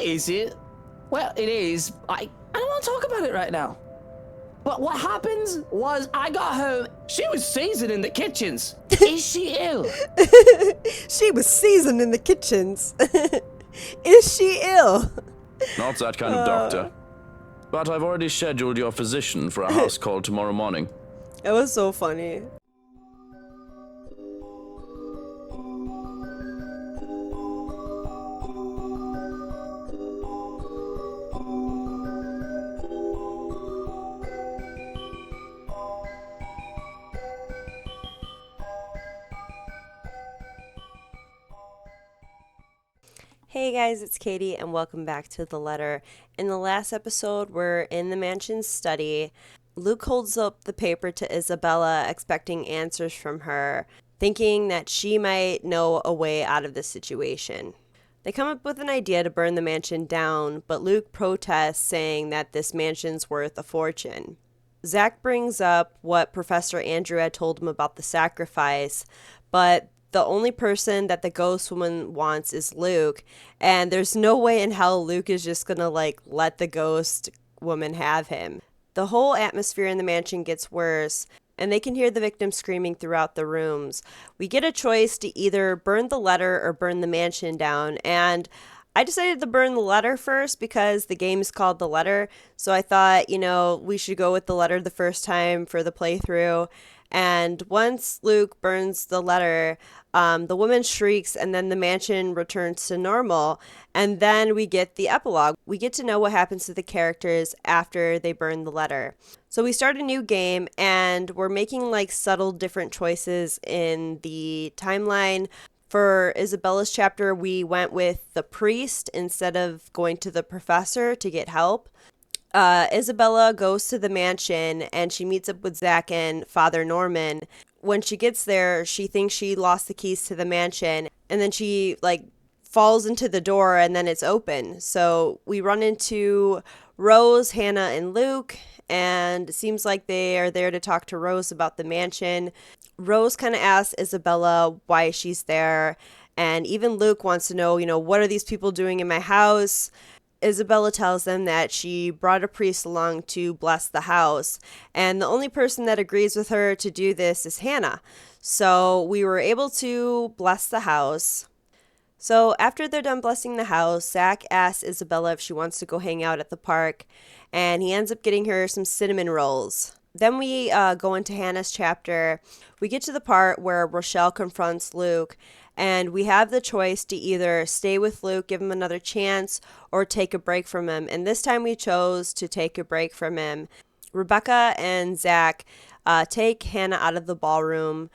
Is it? Well, it is. I don't want to talk about it right now. But what happens was I got home. She was seasoned in the kitchens. Is she ill? She was seasoned in the kitchens. Is she ill? Not that kind of doctor. But I've already scheduled your physician for a house call tomorrow morning. It was so funny. Hey guys, it's Katie and welcome back to The Letter. In the last episode, we're in the mansion's study. Luke holds up the paper to Isabella, expecting answers from her, thinking that she might know a way out of this situation. They come up with an idea to burn the mansion down, but Luke protests, saying that this mansion's worth a fortune. Zach brings up what Professor Andrew had told him about the sacrifice, but the only person that the ghost woman wants is Luke, and there's no way in hell Luke is just gonna let the ghost woman have him. The whole atmosphere in the mansion gets worse, and they can hear the victim screaming throughout the rooms. We get a choice to either burn the letter or burn the mansion down, and I decided to burn the letter first because the game is called The Letter, so I thought, we should go with the letter the first time for the playthrough. And once Luke burns the letter, the woman shrieks and then the mansion returns to normal. And then we get the epilogue. We get to know what happens to the characters after they burn the letter. So we start a new game and we're making subtle different choices in the timeline. For Isabella's chapter, we went with the priest instead of going to the professor to get help. Isabella goes to the mansion and she meets up with Zach and Father Norman. When she gets there, she thinks she lost the keys to the mansion, and then she falls into the door and then it's open. So we run into Rose, Hannah, and Luke, and it seems like they are there to talk to Rose about the mansion. Rose kind of asks Isabella why she's there, and even Luke wants to know, what are these people doing in my house? Isabella tells them that she brought a priest along to bless the house, and the only person that agrees with her to do this is Hannah. So we were able to bless the house. So after they're done blessing the house, Zach asks Isabella if she wants to go hang out at the park, and he ends up getting her some cinnamon rolls. Then we go into Hannah's chapter. We get to the part where Roschelle confronts Luke, and we have the choice to either stay with Luke, give him another chance, or take a break from him. And this time we chose to take a break from him. Rebecca and Zach take Hannah out of the ballroom,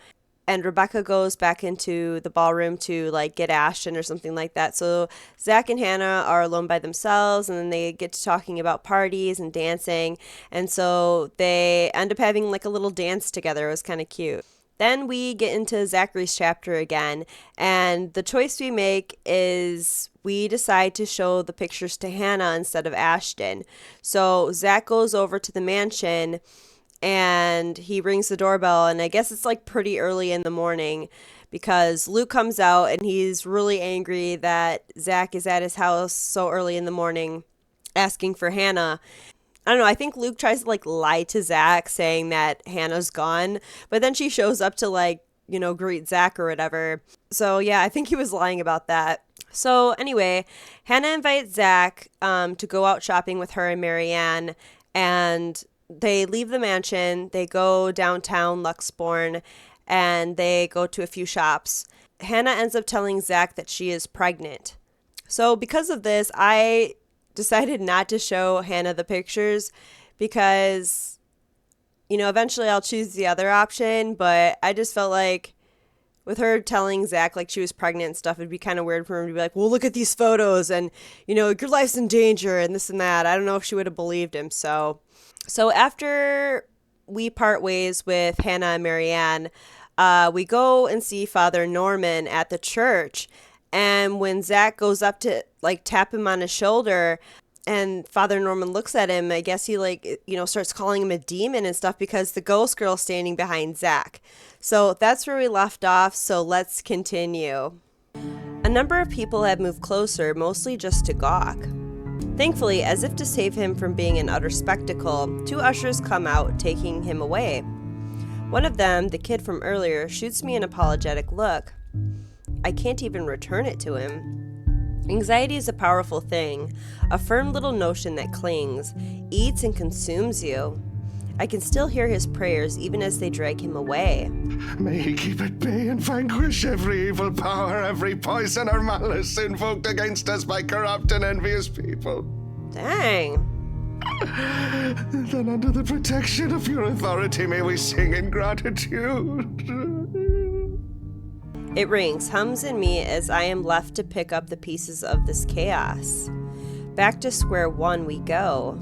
and Rebecca goes back into the ballroom to get Ashton or something like that. So Zach and Hannah are alone by themselves, and then they get to talking about parties and dancing. And so they end up having a little dance together. It was kind of cute. Then we get into Zachary's chapter again, and the choice we make is we decide to show the pictures to Hannah instead of Ashton. So Zach goes over to the mansion, and he rings the doorbell, and I guess it's pretty early in the morning because Luke comes out, and he's really angry that Zach is at his house so early in the morning asking for Hannah. I don't know, I think Luke tries to lie to Zach saying that Hannah's gone, but then she shows up to greet Zach or whatever. So yeah, I think he was lying about that. So anyway, Hannah invites Zach to go out shopping with her and Marianne, and they leave the mansion, they go downtown Luxbourne, and they go to a few shops. Hannah ends up telling Zach that she is pregnant. So because of this, I decided not to show Hannah the pictures because, eventually I'll choose the other option, but I just felt with her telling Zach she was pregnant and stuff, it'd be kind of weird for him to be well, look at these photos and, your life's in danger and this and that. I don't know if she would have believed him. So after we part ways with Hannah and Marianne, we go and see Father Norman at the church. And when Zach goes up to tap him on his shoulder and Father Norman looks at him, I guess he starts calling him a demon and stuff because the ghost girl's standing behind Zach. So that's where we left off. So let's continue. number of people had moved closer, mostly just to gawk. Thankfully, as if to save him from being an utter spectacle, 2 ushers come out, taking him away. One of them, the kid from earlier, shoots me an apologetic look. I can't even return it to him. Anxiety is a powerful thing, a firm little notion that clings, eats and consumes you. I can still hear his prayers even as they drag him away. May he keep at bay and vanquish every evil power, every poison or malice invoked against us by corrupt and envious people. Dang. Then under the protection of your authority may we sing in gratitude. It rings, hums in me as I am left to pick up the pieces of this chaos. Back to square one we go.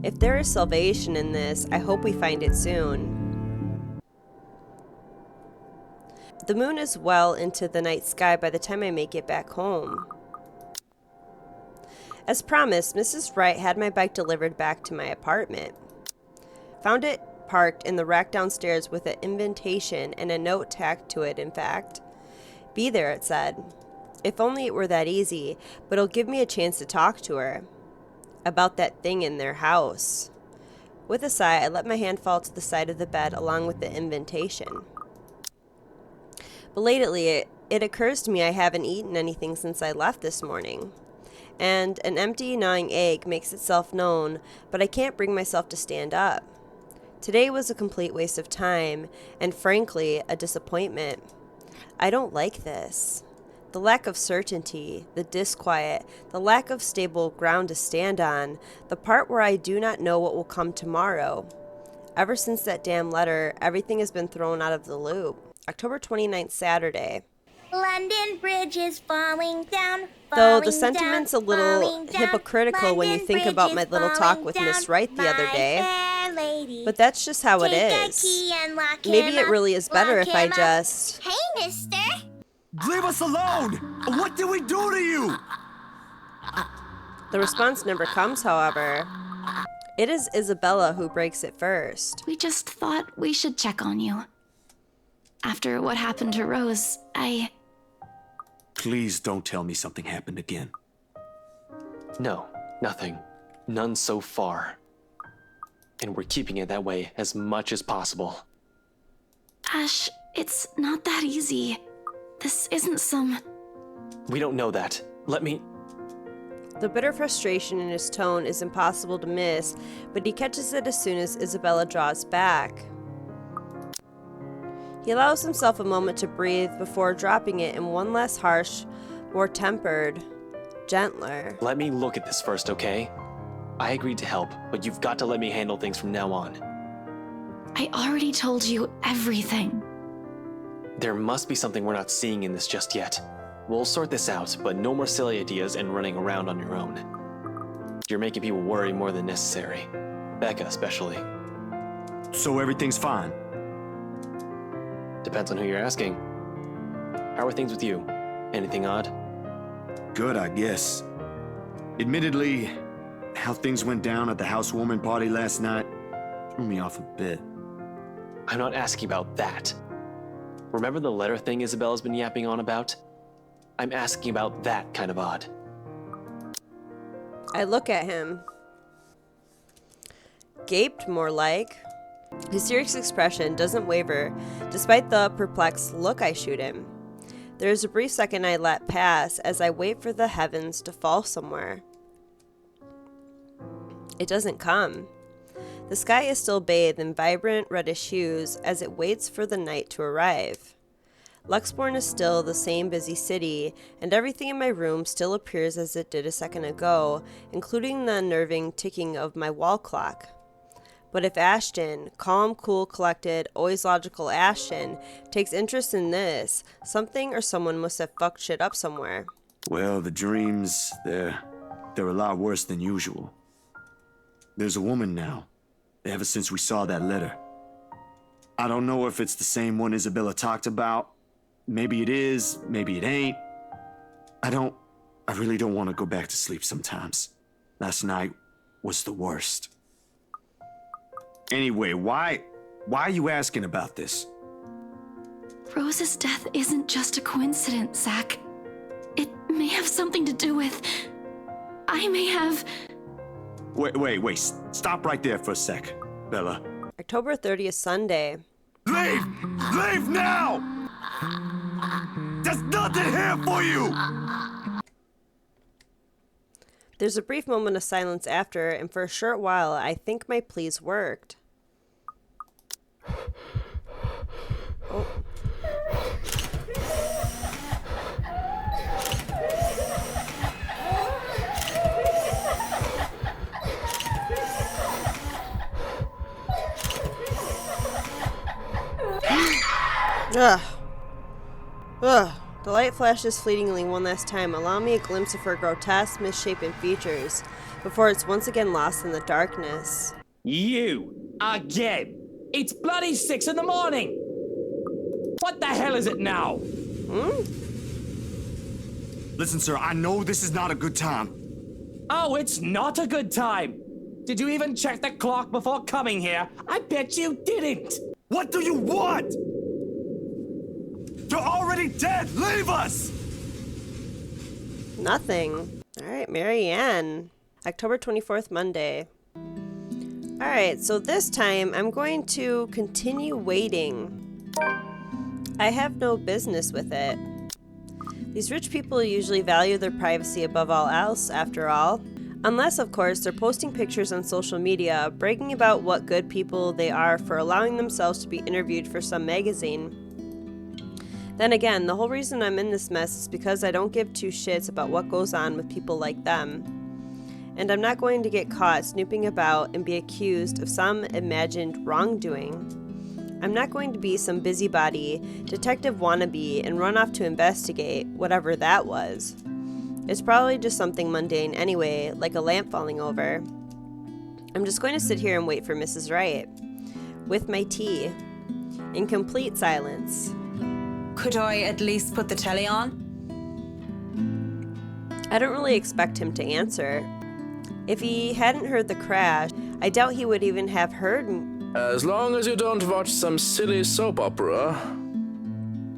If there is salvation in this, I hope we find it soon. The moon is well into the night sky by the time I make it back home. As promised, Mrs. Wright had my bike delivered back to my apartment. Found it parked in the rack downstairs with an invitation and a note tacked to it, in fact. Be there, it said. If only it were that easy, but it'll give me a chance to talk to her. About that thing in their house. With a sigh, I let my hand fall to the side of the bed along with the invitation. Belatedly, it occurs to me I haven't eaten anything since I left this morning. And an empty, gnawing ache makes itself known, but I can't bring myself to stand up. Today was a complete waste of time, and frankly, a disappointment. I don't like this. The lack of certainty, the disquiet, the lack of stable ground to stand on, the part where I do not know what will come tomorrow. Ever since that damn letter, everything has been thrown out of the loop. October 29th, Saturday. London Bridge is falling down. Though the sentiment's a little hypocritical when you think about my little talk with Miss Wright the other day. But that's just how it is. Maybe it really is better if I just... Hey, mister! Leave us alone! What did we do to you? The response never comes, however. It is Isabella who breaks it first. We just thought we should check on you. After what happened to Rose, Please don't tell me something happened again. No, nothing. None so far. And we're keeping it that way as much as possible. Ash, it's not that easy. This isn't some... We don't know that. Let me... The bitter frustration in his tone is impossible to miss, but he catches it as soon as Isabella draws back. He allows himself a moment to breathe before dropping it in one less harsh, more tempered, gentler. Let me look at this first, okay? I agreed to help, but you've got to let me handle things from now on. I already told you everything. There must be something we're not seeing in this just yet. We'll sort this out, but no more silly ideas and running around on your own. You're making people worry more than necessary. Becca especially. So everything's fine? Depends on who you're asking. How are things with you? Anything odd? Good, I guess. Admittedly, how things went down at the housewarming party last night threw me off a bit. I'm not asking about that. Remember the letter thing Isabella's been yapping on about? I'm asking about that kind of odd. I look at him. Gaped, more like. His serious expression doesn't waver, despite the perplexed look I shoot him. There is a brief second I let pass as I wait for the heavens to fall somewhere. It doesn't come. The sky is still bathed in vibrant reddish hues as it waits for the night to arrive. Luxbourne is still the same busy city, and everything in my room still appears as it did a second ago, including the unnerving ticking of my wall clock. But if Ashton, calm, cool, collected, always logical Ashton, takes interest in this, something or someone must have fucked shit up somewhere. Well, the dreams, they're a lot worse than usual. There's a woman now, ever since we saw that letter. I don't know if it's the same one Isabella talked about. Maybe it is, maybe it ain't. I really don't want to go back to sleep sometimes. Last night was the worst. Anyway, why are you asking about this? Rose's death isn't just a coincidence, Zach. may have something to do with... I may have... Wait. Stop right there for a sec, Bella. October 30th, Sunday. Leave! Leave now! There's nothing here for you! There's a brief moment of silence after, and for a short while, I think my pleas worked. Oh. Ugh. The light flashes fleetingly one last time, allowing me a glimpse of her grotesque, misshapen features, before it's once again lost in the darkness. You again! It's bloody 6 in the morning! What the hell is it now? Listen, sir, I know this is not a good time. Oh, it's not a good time! Did you even check the clock before coming here? I bet you didn't! What do you want? You're already dead! Leave us! Nothing. Alright, Marianne. October 24th, Monday. Alright, so this time I'm going to continue waiting. I have no business with it. These rich people usually value their privacy above all else, after all. Unless, of course, they're posting pictures on social media, bragging about what good people they are for allowing themselves to be interviewed for some magazine. Then again, the whole reason I'm in this mess is because I don't give two shits about what goes on with people like them. And I'm not going to get caught snooping about and be accused of some imagined wrongdoing. I'm not going to be some busybody, detective wannabe and run off to investigate whatever that was. It's probably just something mundane anyway, like a lamp falling over. I'm just going to sit here and wait for Mrs. Wright, with my tea, in complete silence. Could I at least put the telly on? I don't really expect him to answer. If he hadn't heard the crash, I doubt he would even have heard. As long as you don't watch some silly soap opera.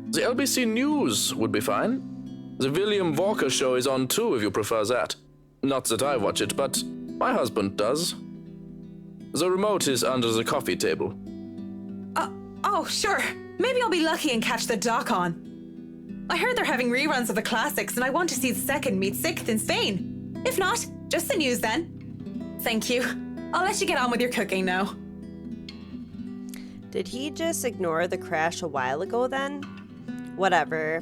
The LBC News would be fine. The William Walker show is on too if you prefer that. Not that I watch it, but my husband does. The remote is under the coffee table. Oh, sure. Maybe I'll be lucky and catch the doc on. I heard they're having reruns of the classics and I want to see the second meet sixth in Spain. If not, just the news then. Thank you. I'll let you get on with your cooking now. Did he just ignore the crash a while ago then? Whatever.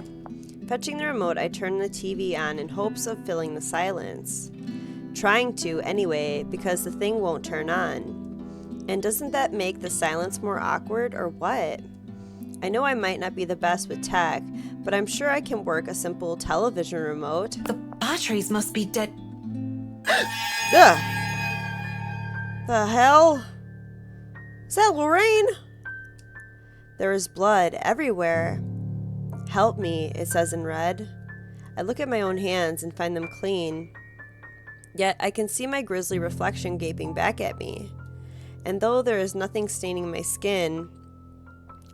Fetching the remote, I turn the TV on in hopes of filling the silence. Trying to, anyway, because the thing won't turn on. And doesn't that make the silence more awkward, or what? I know I might not be the best with tech, but I'm sure I can work a simple television remote. The batteries must be dead. Ugh! The hell? Is that Lorraine? There is blood everywhere. Help me, it says in red. I look at my own hands and find them clean. Yet I can see my grisly reflection gaping back at me. And though there is nothing staining my skin,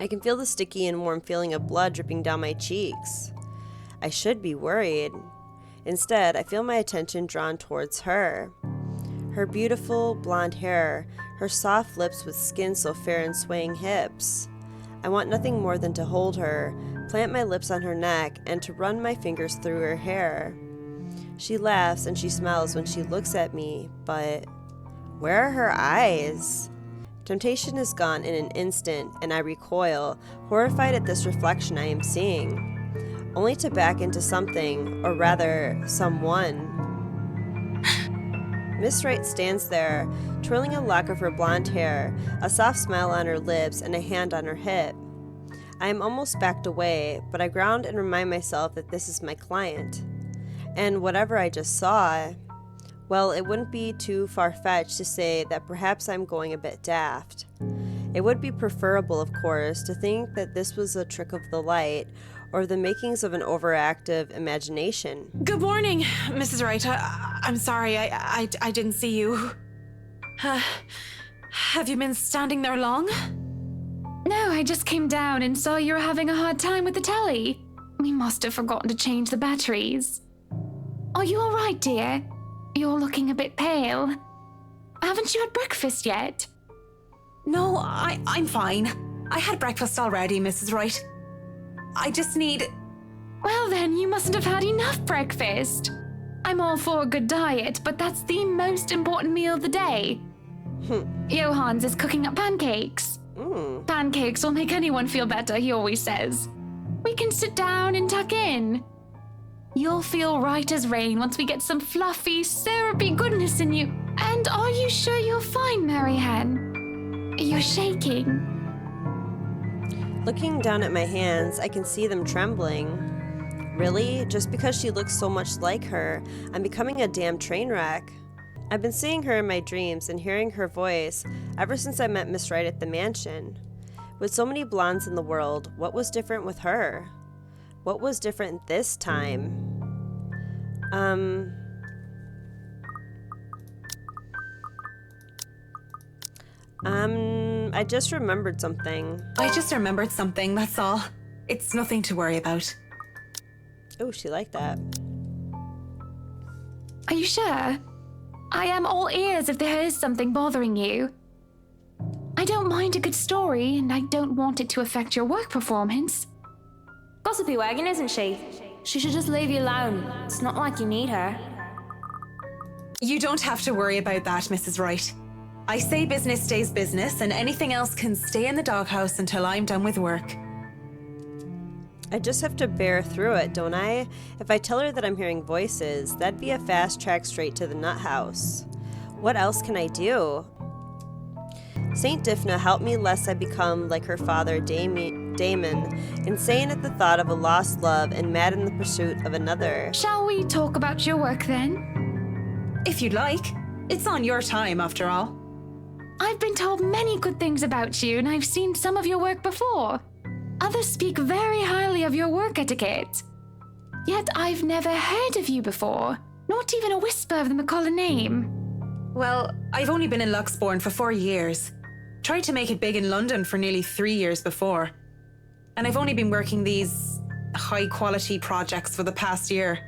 I can feel the sticky and warm feeling of blood dripping down my cheeks. I should be worried. Instead, I feel my attention drawn towards her. Her beautiful blonde hair, her soft lips with skin so fair and swaying hips. I want nothing more than to hold her, plant my lips on her neck, and to run my fingers through her hair. She laughs and she smiles when she looks at me, but where are her eyes? Temptation is gone in an instant, and I recoil, horrified at this reflection I am seeing, only to back into something, or rather, someone. Miss Wright stands there, twirling a lock of her blonde hair, a soft smile on her lips, and a hand on her hip. I am almost backed away, but I ground and remind myself that this is my client. And whatever I just saw, well, it wouldn't be too far-fetched to say that perhaps I'm going a bit daft. It would be preferable, of course, to think that this was a trick of the light, or the makings of an overactive imagination. Good morning, Mrs. Wright. I'm sorry, I didn't see you. Have you been standing there long? No, I just came down and saw you were having a hard time with the telly. We must have forgotten to change the batteries. Are you alright, dear? You're looking a bit pale. Haven't you had breakfast yet? No, I'm fine. I had breakfast already, Mrs. Wright. I just need... Well then, you mustn't have had enough breakfast. I'm all for a good diet, but that's the most important meal of the day. Johannes is cooking up pancakes. Pancakes will make anyone feel better, he always says. We can sit down and tuck in. You'll feel right as rain once we get some fluffy, syrupy goodness in you. And are you sure you're fine, Marianne? You're shaking. Looking down at my hands, I can see them trembling. Really? Just because she looks so much like her, I'm becoming a damn train wreck. I've been seeing her in my dreams and hearing her voice ever since I met Miss Wright at the mansion. With so many blondes in the world, what was different with her? What was different this time? I just remembered something. I just remembered something, that's all. It's nothing to worry about. Oh, she liked that. Are you sure? I am all ears if there is something bothering you. I don't mind a good story, and I don't want it to affect your work performance. Gossipy wagon, isn't she? She should just leave you alone. It's not like you need her. You don't have to worry about that, Mrs. Wright. I say business stays business, and anything else can stay in the doghouse until I'm done with work. I just have to bear through it, don't I? If I tell her that I'm hearing voices, that'd be a fast track straight to the nut house. What else can I do? Saint Diphnah, help me lest I become like her father Damon, insane at the thought of a lost love and mad in the pursuit of another. Shall we talk about your work then? If you'd like. It's on your time, after all. I've been told many good things about you, and I've seen some of your work before. Others speak very highly of your work etiquette. Yet I've never heard of you before, not even a whisper of the McCullough name. Well, I've only been in Luxbourne for 4 years. Tried to make it big in London for nearly 3 years before. And I've only been working these high-quality projects for the past year.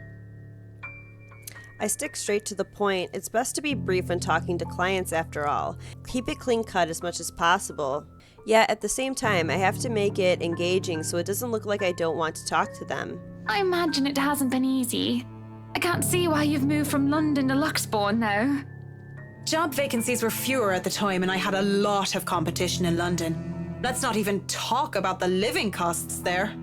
I stick straight to the point. It's best to be brief when talking to clients after all. Keep it clean cut as much as possible. Yet at the same time, I have to make it engaging so it doesn't look like I don't want to talk to them. I imagine it hasn't been easy. I can't see why you've moved from London to Luxbourne, though. Job vacancies were fewer at the time, and I had a lot of competition in London. Let's not even talk about the living costs there.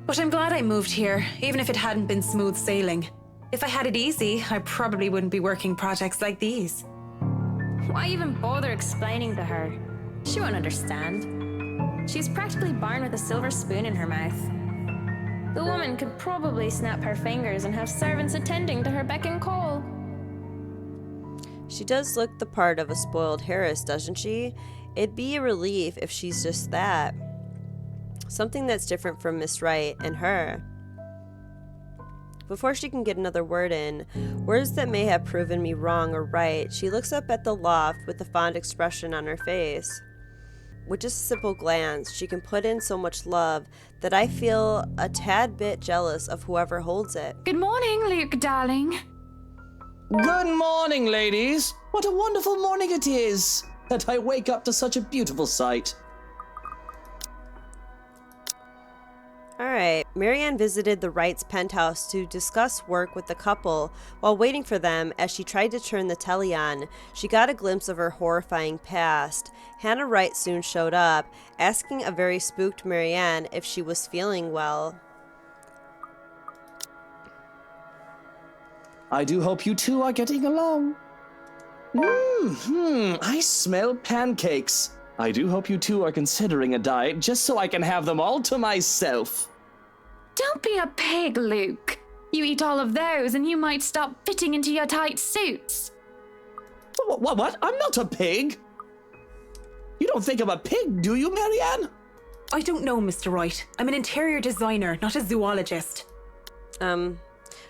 But I'm glad I moved here, even if it hadn't been smooth sailing. If I had it easy, I probably wouldn't be working projects like these. Why even bother explaining to her? She won't understand. She's practically born with a silver spoon in her mouth. The woman could probably snap her fingers and have servants attending to her beck and call. She does look the part of a spoiled heiress, doesn't she? It'd be a relief if she's just that. Something that's different from Miss Wright and her. Before she can get another word in, words that may have proven me wrong or right, she looks up at the loft with a fond expression on her face. With just a simple glance, she can put in so much love that I feel a tad bit jealous of whoever holds it. Good morning, Luke, darling. Good morning, ladies. What a wonderful morning it is that I wake up to such a beautiful sight. Alright, Marianne visited the Wrights' penthouse to discuss work with the couple. While waiting for them, as she tried to turn the telly on, she got a glimpse of her horrifying past. Hannah Wright soon showed up, asking a very spooked Marianne if she was feeling well. I do hope you two are getting along. I smell pancakes. I do hope you two are considering a diet just so I can have them all to myself. Don't be a pig, Luke. You eat all of those and you might stop fitting into your tight suits. What? I'm not a pig. You don't think I'm a pig, do you, Marianne? I don't know, Mr. Wright. I'm an interior designer, not a zoologist.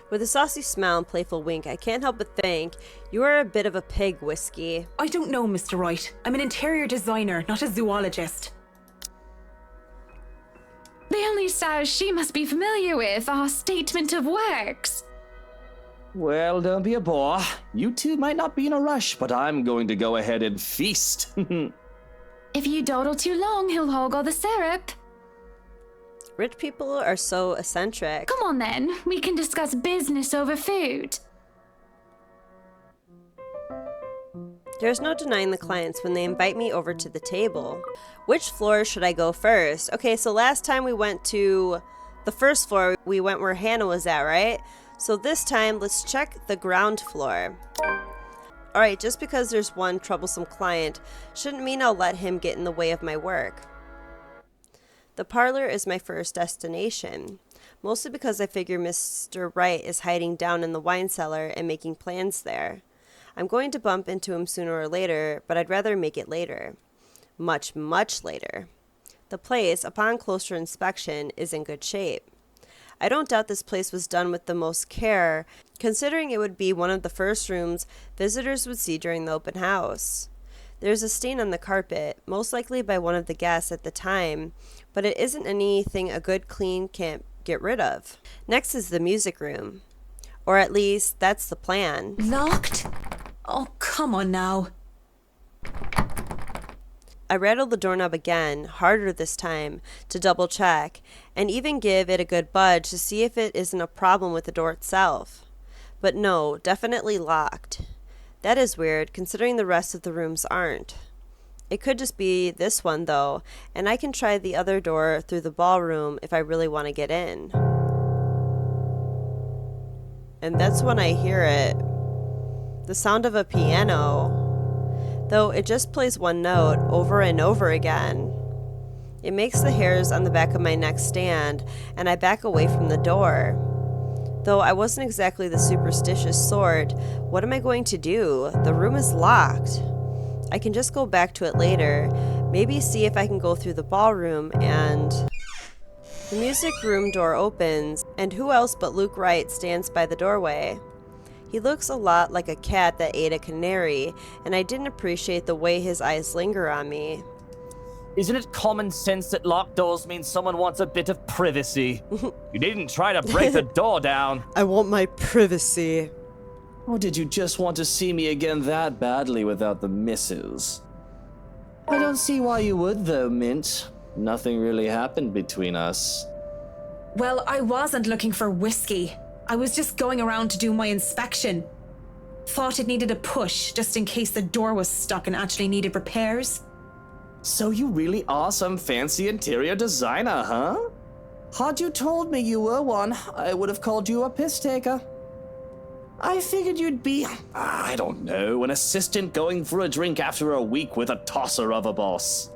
With a saucy smile and playful wink, I can't help but think, you are a bit of a pig, Whiskey. I don't know, Mr. Wright. I'm an interior designer, not a zoologist. The only sows she must be familiar with are statement of works. Well, don't be a bore. You two might not be in a rush, but I'm going to go ahead and feast. If you dawdle too long, he'll hog all the syrup. Rich people are so eccentric. Come on then, we can discuss business over food. There's no denying the clients when they invite me over to the table. Which floor should I go first? Okay, so last time we went to the first floor, we went where Hannah was at, right? So this time, let's check the ground floor. Alright, just because there's one troublesome client shouldn't mean I'll let him get in the way of my work. The parlor is my first destination, mostly because I figure Mr. Wright is hiding down in the wine cellar and making plans there. I'm going to bump into him sooner or later, but I'd rather make it later. Much, much later. The place, upon closer inspection, is in good shape. I don't doubt this place was done with the most care, considering it would be one of the first rooms visitors would see during the open house. There's a stain on the carpet, most likely by one of the guests at the time, but it isn't anything a good clean can't get rid of. Next is the music room. Or at least, that's the plan. Locked? Oh, come on now. I rattle the doorknob again, harder this time, to double check, and even give it a good budge to see if it isn't a problem with the door itself. But no, definitely locked. That is weird, considering the rest of the rooms aren't. It could just be this one, though, and I can try the other door through the ballroom if I really want to get in. And that's when I hear it. The sound of a piano. Though it just plays one note over and over again. It makes the hairs on the back of my neck stand, and I back away from the door. Though I wasn't exactly the superstitious sort, what am I going to do? The room is locked. I can just go back to it later, maybe see if I can go through the ballroom, and... The music room door opens, and who else but Luke Wright stands by the doorway. He looks a lot like a cat that ate a canary, and I didn't appreciate the way his eyes linger on me. Isn't it common sense that locked doors mean someone wants a bit of privacy? You didn't try to break the door down. I want my privacy. Or did you just want to see me again that badly without the misses? I don't see why you would, though, Mint. Nothing really happened between us. Well, I wasn't looking for whiskey. I was just going around to do my inspection. Thought it needed a push, just in case the door was stuck and actually needed repairs. So you really are some fancy interior designer, huh? Had you told me you were one, I would have called you a piss taker. I figured you'd be, I don't know, an assistant going for a drink after a week with a tosser of a boss.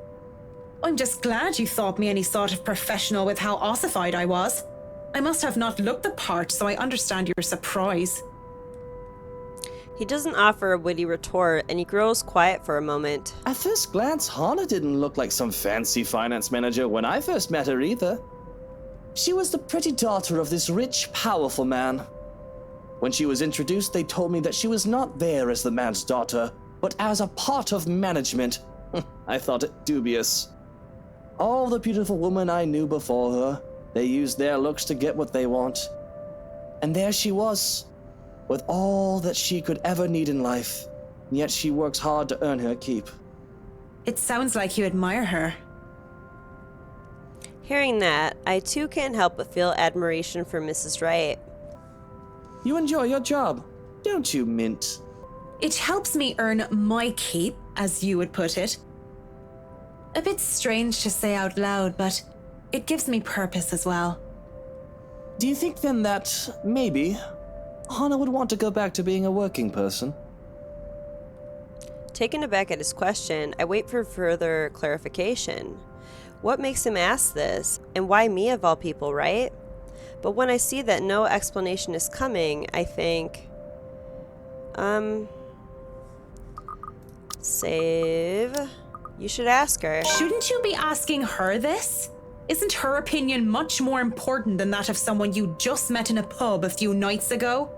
I'm just glad you thought me any sort of professional with how ossified I was. I must have not looked the part, so I understand your surprise. He doesn't offer a witty retort, and he grows quiet for a moment. At first glance, Hannah didn't look like some fancy finance manager when I first met her either. She was the pretty daughter of this rich, powerful man. When she was introduced, they told me that she was not there as the man's daughter, but as a part of management. I thought it dubious. All the beautiful women I knew before her, they used their looks to get what they want. And there she was, with all that she could ever need in life, and yet she works hard to earn her keep. It sounds like you admire her. Hearing that, I too can't help but feel admiration for Mrs. Wright. You enjoy your job, don't you, Mint? It helps me earn my keep, as you would put it. A bit strange to say out loud, but it gives me purpose as well. Do you think then that, maybe, Hannah would want to go back to being a working person? Taken aback at his question, I wait for further clarification. What makes him ask this? And why me of all people, right? But when I see that no explanation is coming, I think... Save... You should ask her. Shouldn't you be asking her this? Isn't her opinion much more important than that of someone you just met in a pub a few nights ago?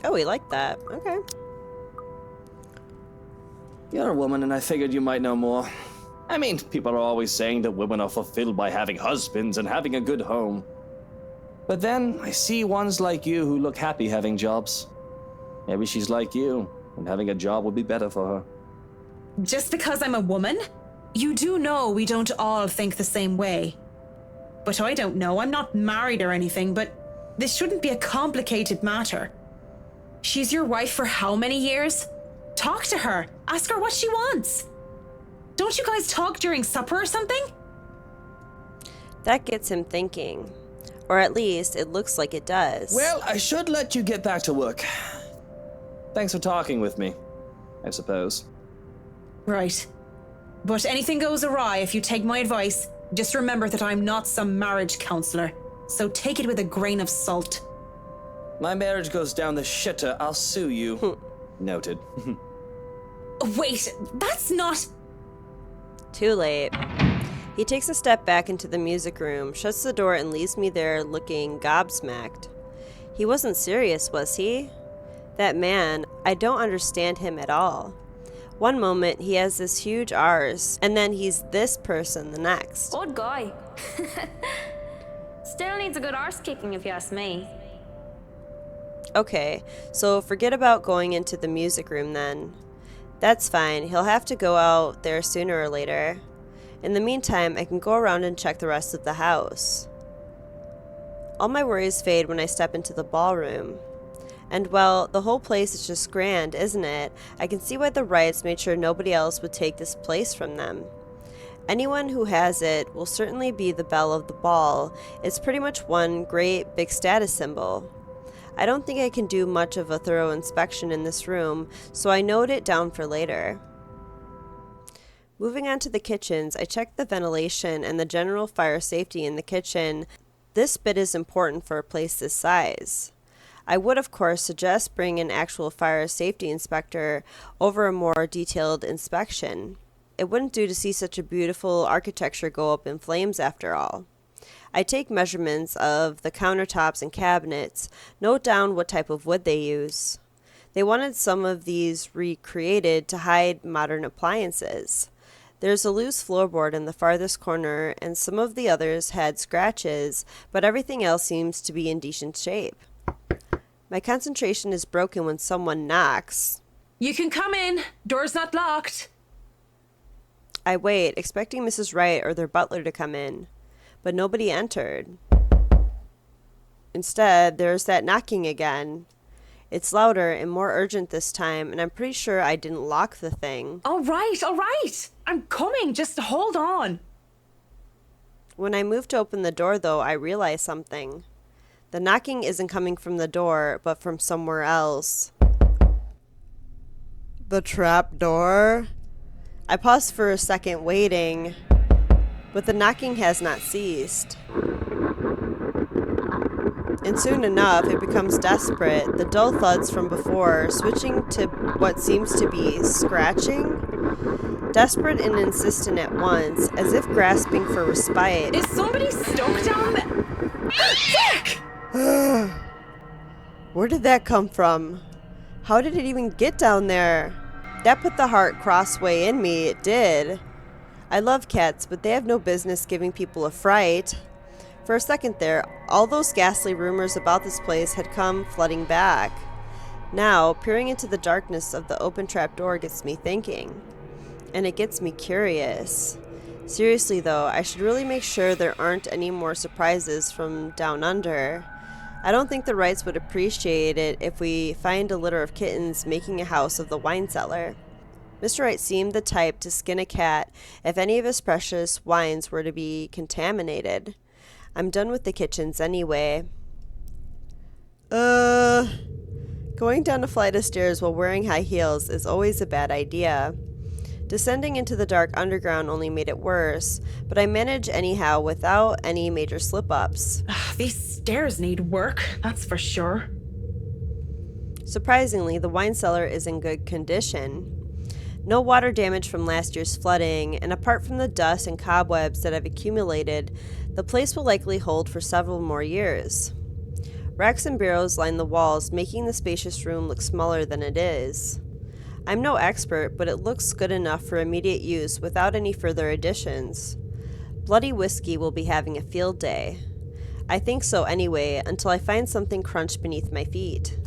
Oh, we like that. Okay. You're a woman, and I figured you might know more. I mean, people are always saying that women are fulfilled by having husbands and having a good home. But then I see ones like you who look happy having jobs. Maybe she's like you, and having a job would be better for her. Just because I'm a woman? You do know we don't all think the same way. But I don't know, I'm not married or anything, but this shouldn't be a complicated matter. She's your wife for how many years? Talk to her. Ask her what she wants. Don't you guys talk during supper or something? That gets him thinking. Or at least, it looks like it does. Well, I should let you get back to work. Thanks for talking with me, I suppose. Right. But anything goes awry if you take my advice. Just remember that I'm not some marriage counselor. So take it with a grain of salt. My marriage goes down the shitter, I'll sue you. Noted. Wait, that's not... Too late. He takes a step back into the music room, shuts the door, and leaves me there looking gobsmacked. He wasn't serious, was he? That man, I don't understand him at all. One moment, he has this huge R's, and then he's this person the next. Odd guy. Still needs a good arse kicking if you ask me. Okay, so forget about going into the music room then. That's fine, he'll have to go out there sooner or later. In the meantime, I can go around and check the rest of the house. All my worries fade when I step into the ballroom. And well, the whole place is just grand, isn't it? I can see why the Wrights made sure nobody else would take this place from them. Anyone who has it will certainly be the belle of the ball. It's pretty much one great big status symbol. I don't think I can do much of a thorough inspection in this room, so I note it down for later. Moving on to the kitchens, I check the ventilation and the general fire safety in the kitchen. This bit is important for a place this size. I would, of course, suggest bringing an actual fire safety inspector over a more detailed inspection. It wouldn't do to see such a beautiful architecture go up in flames after all. I take measurements of the countertops and cabinets, note down what type of wood they use. They wanted some of these recreated to hide modern appliances. There's a loose floorboard in the farthest corner, and some of the others had scratches, but everything else seems to be in decent shape. My concentration is broken when someone knocks. You can come in. Door's not locked. I wait, expecting Mrs. Wright or their butler to come in, but nobody entered. Instead, there's that knocking again. It's louder and more urgent this time, and I'm pretty sure I didn't lock the thing. All right. I'm coming. Just hold on. When I move to open the door, though, I realize something. The knocking isn't coming from the door, but from somewhere else. The trap door? I pause for a second, waiting, but the knocking has not ceased. And soon enough, it becomes desperate, the dull thuds from before switching to what seems to be scratching. Desperate and insistent at once, as if grasping for respite. Is somebody stuck down there? Zach! Where did that come from? How did it even get down there? That put the heart crossway in me, it did. I love cats, but they have no business giving people a fright. For a second there, all those ghastly rumors about this place had come flooding back. Now, peering into the darkness of the open trap door gets me thinking. And it gets me curious. Seriously though, I should really make sure there aren't any more surprises from down under. I don't think the Wrights would appreciate it if we find a litter of kittens making a house of the wine cellar. Mr. Wright seemed the type to skin a cat if any of his precious wines were to be contaminated. I'm done with the kitchens anyway. Going down a flight of stairs while wearing high heels is always a bad idea. Descending into the dark underground only made it worse, but I managed anyhow without any major slip-ups. These stairs need work, that's for sure. Surprisingly, the wine cellar is in good condition. No water damage from last year's flooding, and apart from the dust and cobwebs that have accumulated, the place will likely hold for several more years. Racks and barrels line the walls, making the spacious room look smaller than it is. I'm no expert, but it looks good enough for immediate use without any further additions. Bloody whiskey will be having a field day. I think so anyway, until I find something crunched beneath my feet.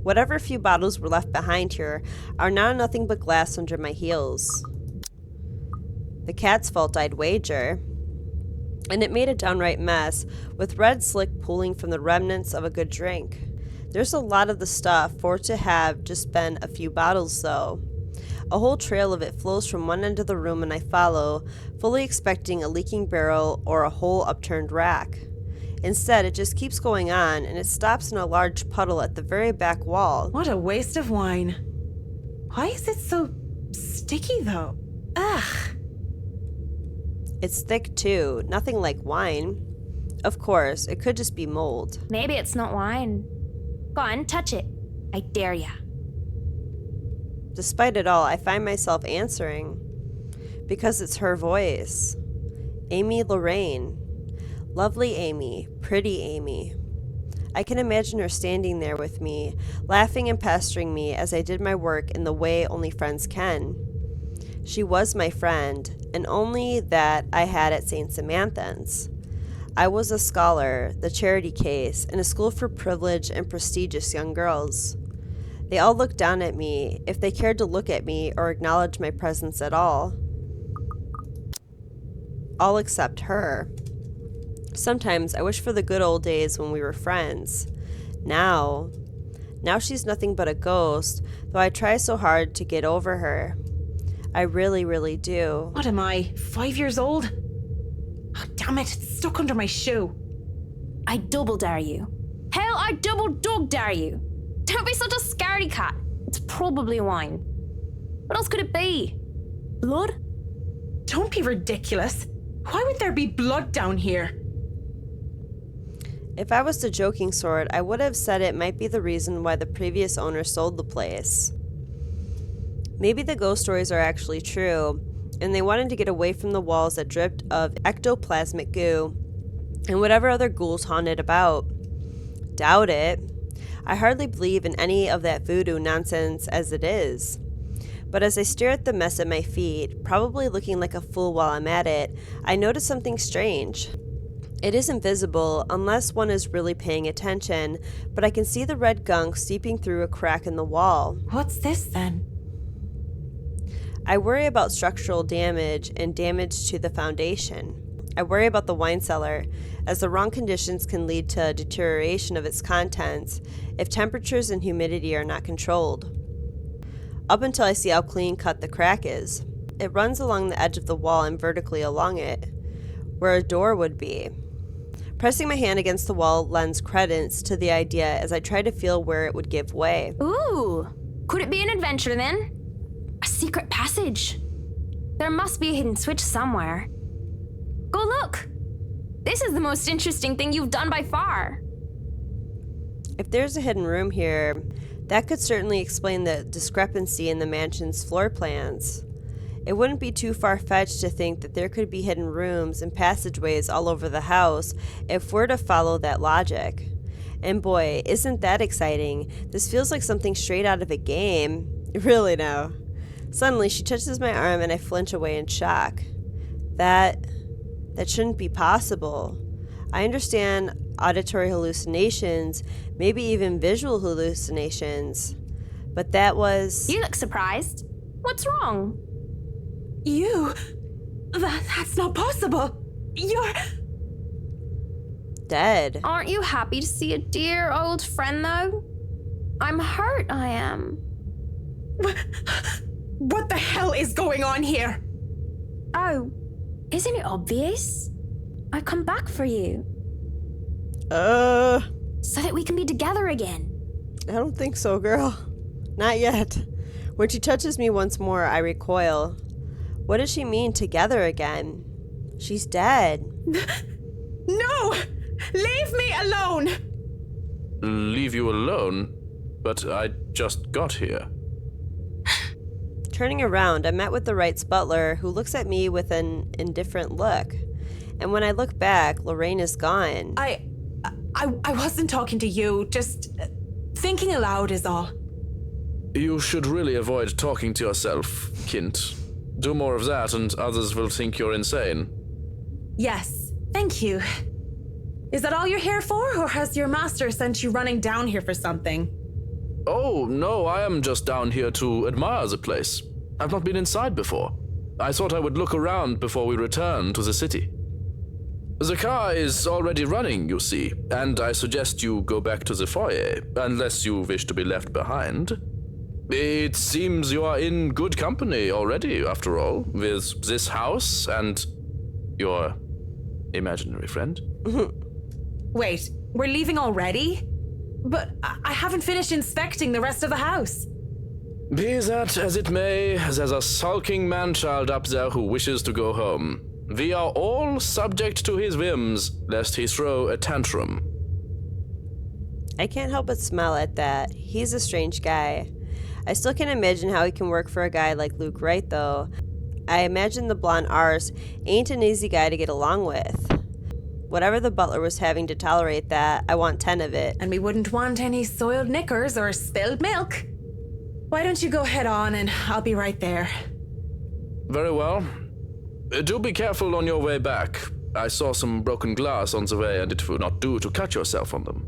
Whatever few bottles were left behind here are now nothing but glass under my heels. The cat's fault, I'd wager. And it made a downright mess, with red slick pooling from the remnants of a good drink. There's a lot of the stuff for it to have just been a few bottles, though. A whole trail of it flows from one end of the room and I follow, fully expecting a leaking barrel or a whole upturned rack. Instead, it just keeps going on, and it stops in a large puddle at the very back wall. What a waste of wine. Why is it so sticky, though? Ugh. It's thick, too. Nothing like wine. Of course, it could just be mold. Maybe it's not wine. Go on, touch it. I dare ya. Despite it all, I find myself answering. Because it's her voice. Amy Lorraine. Lovely Amy. Pretty Amy. I can imagine her standing there with me, laughing and pestering me as I did my work in the way only friends can. She was my friend, and only that I had at St. Samanthan's. I was a scholar, the charity case, in a school for privileged and prestigious young girls. They all looked down at me, if they cared to look at me or acknowledge my presence at all. All except her. Sometimes I wish for the good old days when we were friends. Now she's nothing but a ghost, though I try so hard to get over her. I really, really do. What am I, 5 years old? Oh, damn it, it's stuck under my shoe. I double dare you. Hell, I double dog dare you. Don't be such a scaredy cat. It's probably wine. What else could it be? Blood? Don't be ridiculous. Why would there be blood down here? If I was the joking sort, I would have said it might be the reason why the previous owner sold the place. Maybe the ghost stories are actually true, and they wanted to get away from the walls that dripped of ectoplasmic goo and whatever other ghouls haunted about. Doubt it. I hardly believe in any of that voodoo nonsense as it is. But as I stare at the mess at my feet, probably looking like a fool while I'm at it, I notice something strange. It isn't visible unless one is really paying attention, but I can see the red gunk seeping through a crack in the wall. What's this then? I worry about structural damage and damage to the foundation. I worry about the wine cellar, as the wrong conditions can lead to deterioration of its contents if temperatures and humidity are not controlled. Up until I see how clean cut the crack is. It runs along the edge of the wall and vertically along it, where a door would be. Pressing my hand against the wall lends credence to the idea as I try to feel where it would give way. Ooh, could it be an adventure then? A secret passage? There must be a hidden switch somewhere. Go look! This is the most interesting thing you've done by far. If there's a hidden room here, that could certainly explain the discrepancy in the mansion's floor plans. It wouldn't be too far-fetched to think that there could be hidden rooms and passageways all over the house if we're to follow that logic. And boy, isn't that exciting. This feels like something straight out of a game. Really now. Suddenly, she touches my arm and I flinch away in shock. That shouldn't be possible. I understand auditory hallucinations, maybe even visual hallucinations. But that was... You look surprised. What's wrong? You? That's not possible. You're... dead. Aren't you happy to see a dear old friend, though? I'm hurt, I am. What the hell is going on here? Oh, isn't it obvious? I've come back for you. So that we can be together again. I don't think so, girl. Not yet. When she touches me once more, I recoil. What does she mean, together again? She's dead. No! Leave me alone! Leave you alone? But I just got here. Turning around, I'm met with the Wright's butler, who looks at me with an indifferent look. And when I look back, Lorraine is gone. I wasn't talking to you, just thinking aloud is all. You should really avoid talking to yourself, Kint. Do more of that and others will think you're insane. Yes, Thank you. Is that all you're here for, or has your master sent you running down here for something? Oh, no, I am just down here to admire the place. I've not been inside before. I thought I would look around before we return to the city. The car is already running, you see, and I suggest you go back to the foyer, unless you wish to be left behind. It seems you are in good company already, after all, with this house and your imaginary friend. Wait, we're leaving already? But I haven't finished inspecting the rest of the house. Be that as it may, there's a sulking man-child up there who wishes to go home. We are all subject to his whims, lest he throw a tantrum. I can't help but smile at that. He's a strange guy. I still can't imagine how he can work for a guy like Luke Wright, though. I imagine the blonde arse ain't an easy guy to get along with. Whatever the butler was having to tolerate that, I want 10 of it. And we wouldn't want any soiled knickers or spilled milk. Why don't you go head on and I'll be right there. Very well. Do be careful on your way back. I saw some broken glass on the way, and it will not do to cut yourself on them.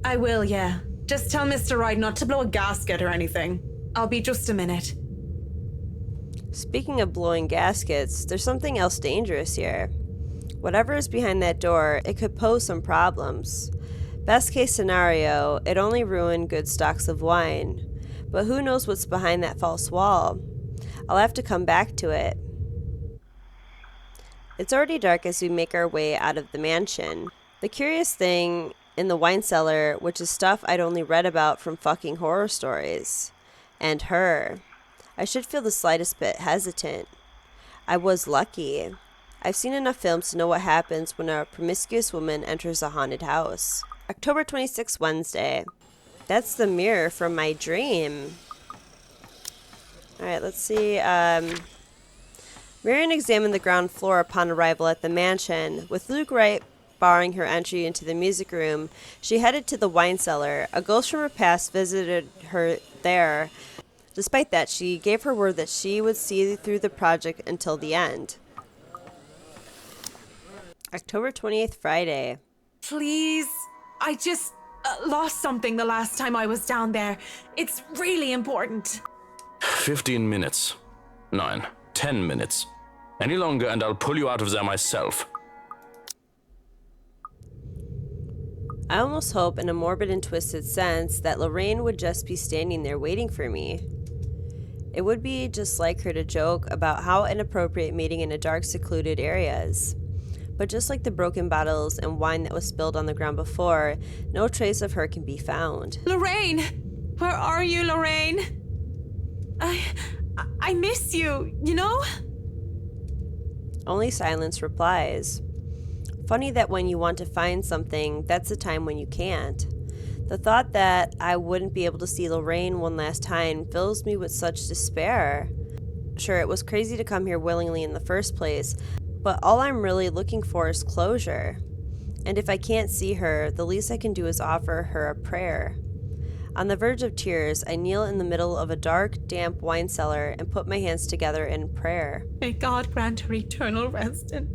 I will, yeah. Just tell Mr. Wright not to blow a gasket or anything. I'll be just a minute. Speaking of blowing gaskets, there's something else dangerous here. Whatever is behind that door, it could pose some problems. Best case scenario, it only ruined good stocks of wine. But who knows what's behind that false wall? I'll have to come back to it. It's already dark as we make our way out of the mansion. The curious thing in the wine cellar, which is stuff I'd only read about from fucking horror stories. And her. I should feel the slightest bit hesitant. I was lucky. I've seen enough films to know what happens when a promiscuous woman enters a haunted house. October 26th, Wednesday. That's the mirror from my dream. Alright, let's see. Marianne examined the ground floor upon arrival at the mansion. With Luke Wright barring her entry into the music room, she headed to the wine cellar. A ghost from her past visited her there. Despite that, she gave her word that she would see through the project until the end. October 28th, Friday. Please, I just lost something the last time I was down there. It's really important. 15 minutes. 9, 10 minutes. Any longer and I'll pull you out of there myself. I almost hope, in a morbid and twisted sense, that Lorraine would just be standing there waiting for me. It would be just like her to joke about how inappropriate meeting in a dark, secluded area is. But just like the broken bottles and wine that was spilled on the ground before, no trace of her can be found. Lorraine! Where are you, Lorraine? I miss you, you know? Only silence replies. Funny that when you want to find something, that's the time when you can't. The thought that I wouldn't be able to see Lorraine one last time fills me with such despair. Sure, it was crazy to come here willingly in the first place, but all I'm really looking for is closure. And if I can't see her, the least I can do is offer her a prayer. On the verge of tears, I kneel in the middle of a dark, damp wine cellar and put my hands together in prayer. May God grant her eternal rest and...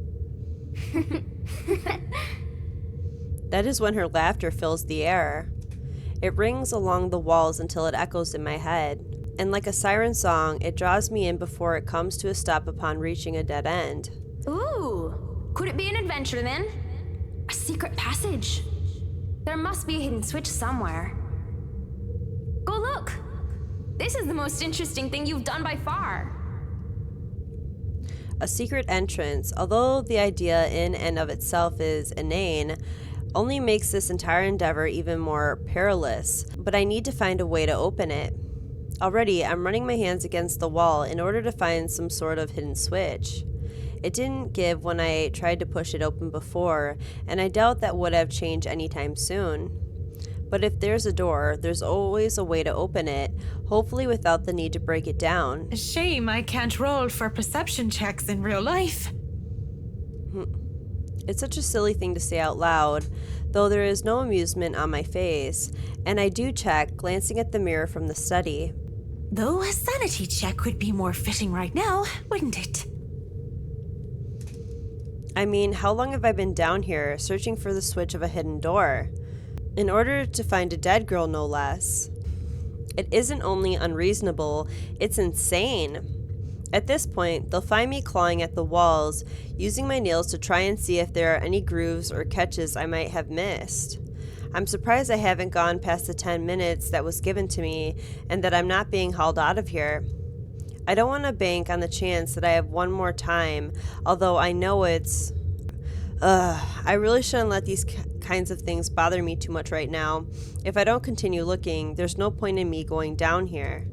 That is when her laughter fills the air. It rings along the walls until it echoes in my head, and like a siren song, it draws me in before it comes to a stop upon reaching a dead end. Ooh, could it be an adventure then? A secret passage? There must be a hidden switch somewhere. Go look! This is the most interesting thing you've done by far. A secret entrance, although the idea in and of itself is inane, only makes this entire endeavor even more perilous, but I need to find a way to open it. Already, I'm running my hands against the wall in order to find some sort of hidden switch. It didn't give when I tried to push it open before, and I doubt that would have changed anytime soon. But if there's a door, there's always a way to open it, hopefully without the need to break it down. A shame I can't roll for perception checks in real life. It's such a silly thing to say out loud, though there is no amusement on my face, and I do check, glancing at the mirror from the study. Though a sanity check would be more fitting right now, wouldn't it? I mean, how long have I been down here, searching for the switch of a hidden door? In order to find a dead girl, no less. It isn't only unreasonable, it's insane. At this point, they'll find me clawing at the walls, using my nails to try and see if there are any grooves or catches I might have missed. I'm surprised I haven't gone past the 10 minutes that was given to me, and that I'm not being hauled out of here. I don't want to bank on the chance that I have one more time, although I know it's... I really shouldn't let these kinds of things bother me too much right now. If I don't continue looking, there's no point in me going down here.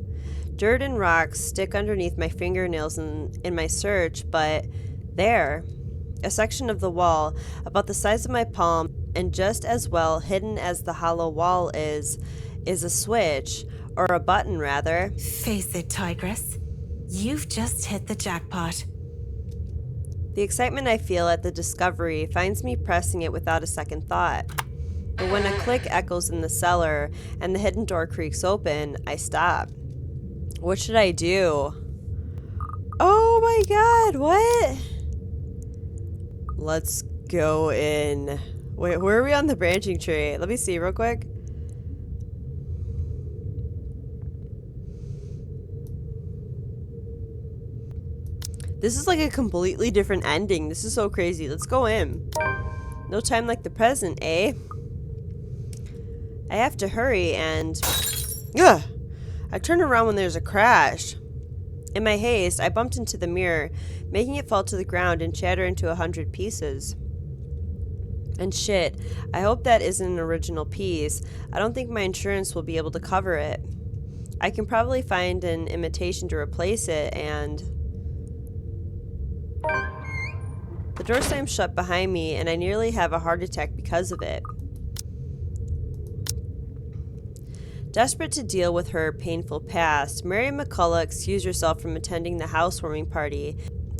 Dirt and rocks stick underneath my fingernails in my search, but there, a section of the wall about the size of my palm and just as well hidden as the hollow wall is a switch, or a button rather. Face it, Tigress. You've just hit the jackpot. The excitement I feel at the discovery finds me pressing it without a second thought. But when a click echoes in the cellar and the hidden door creaks open, I stop. What should I do? Oh my god, what? Let's go in. Wait, where are we on the branching tree? Let me see real quick. This is like a completely different ending. This is so crazy. Let's go in. No time like the present, eh? I have to hurry and... Ugh! I turn around when there's a crash. In my haste, I bumped into the mirror, making it fall to the ground and shatter into 100 pieces. And shit, I hope that isn't an original piece. I don't think my insurance will be able to cover it. I can probably find an imitation to replace it, and... The door slams shut behind me, and I nearly have a heart attack because of it. Desperate to deal with her painful past, Marianne McCullough excused herself from attending the housewarming party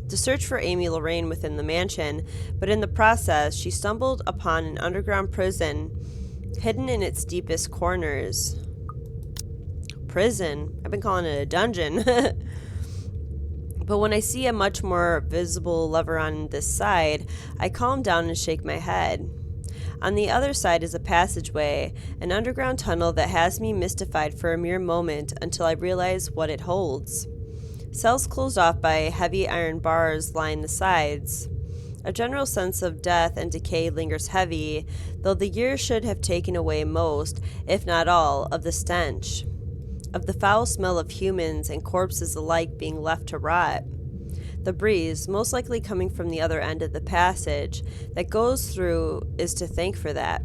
to search for Amy Lorraine within the mansion, but in the process, she stumbled upon an underground prison hidden in its deepest corners. Prison? I've been calling it a dungeon. But when I see a much more visible lever on this side, I calm down and shake my head. On the other side is a passageway, an underground tunnel that has me mystified for a mere moment until I realize what it holds. Cells closed off by heavy iron bars line the sides. A general sense of death and decay lingers heavy, though the years should have taken away most, if not all, of the stench. Of the foul smell of humans and corpses alike being left to rot. The breeze, most likely coming from the other end of the passage, that goes through is to thank for that.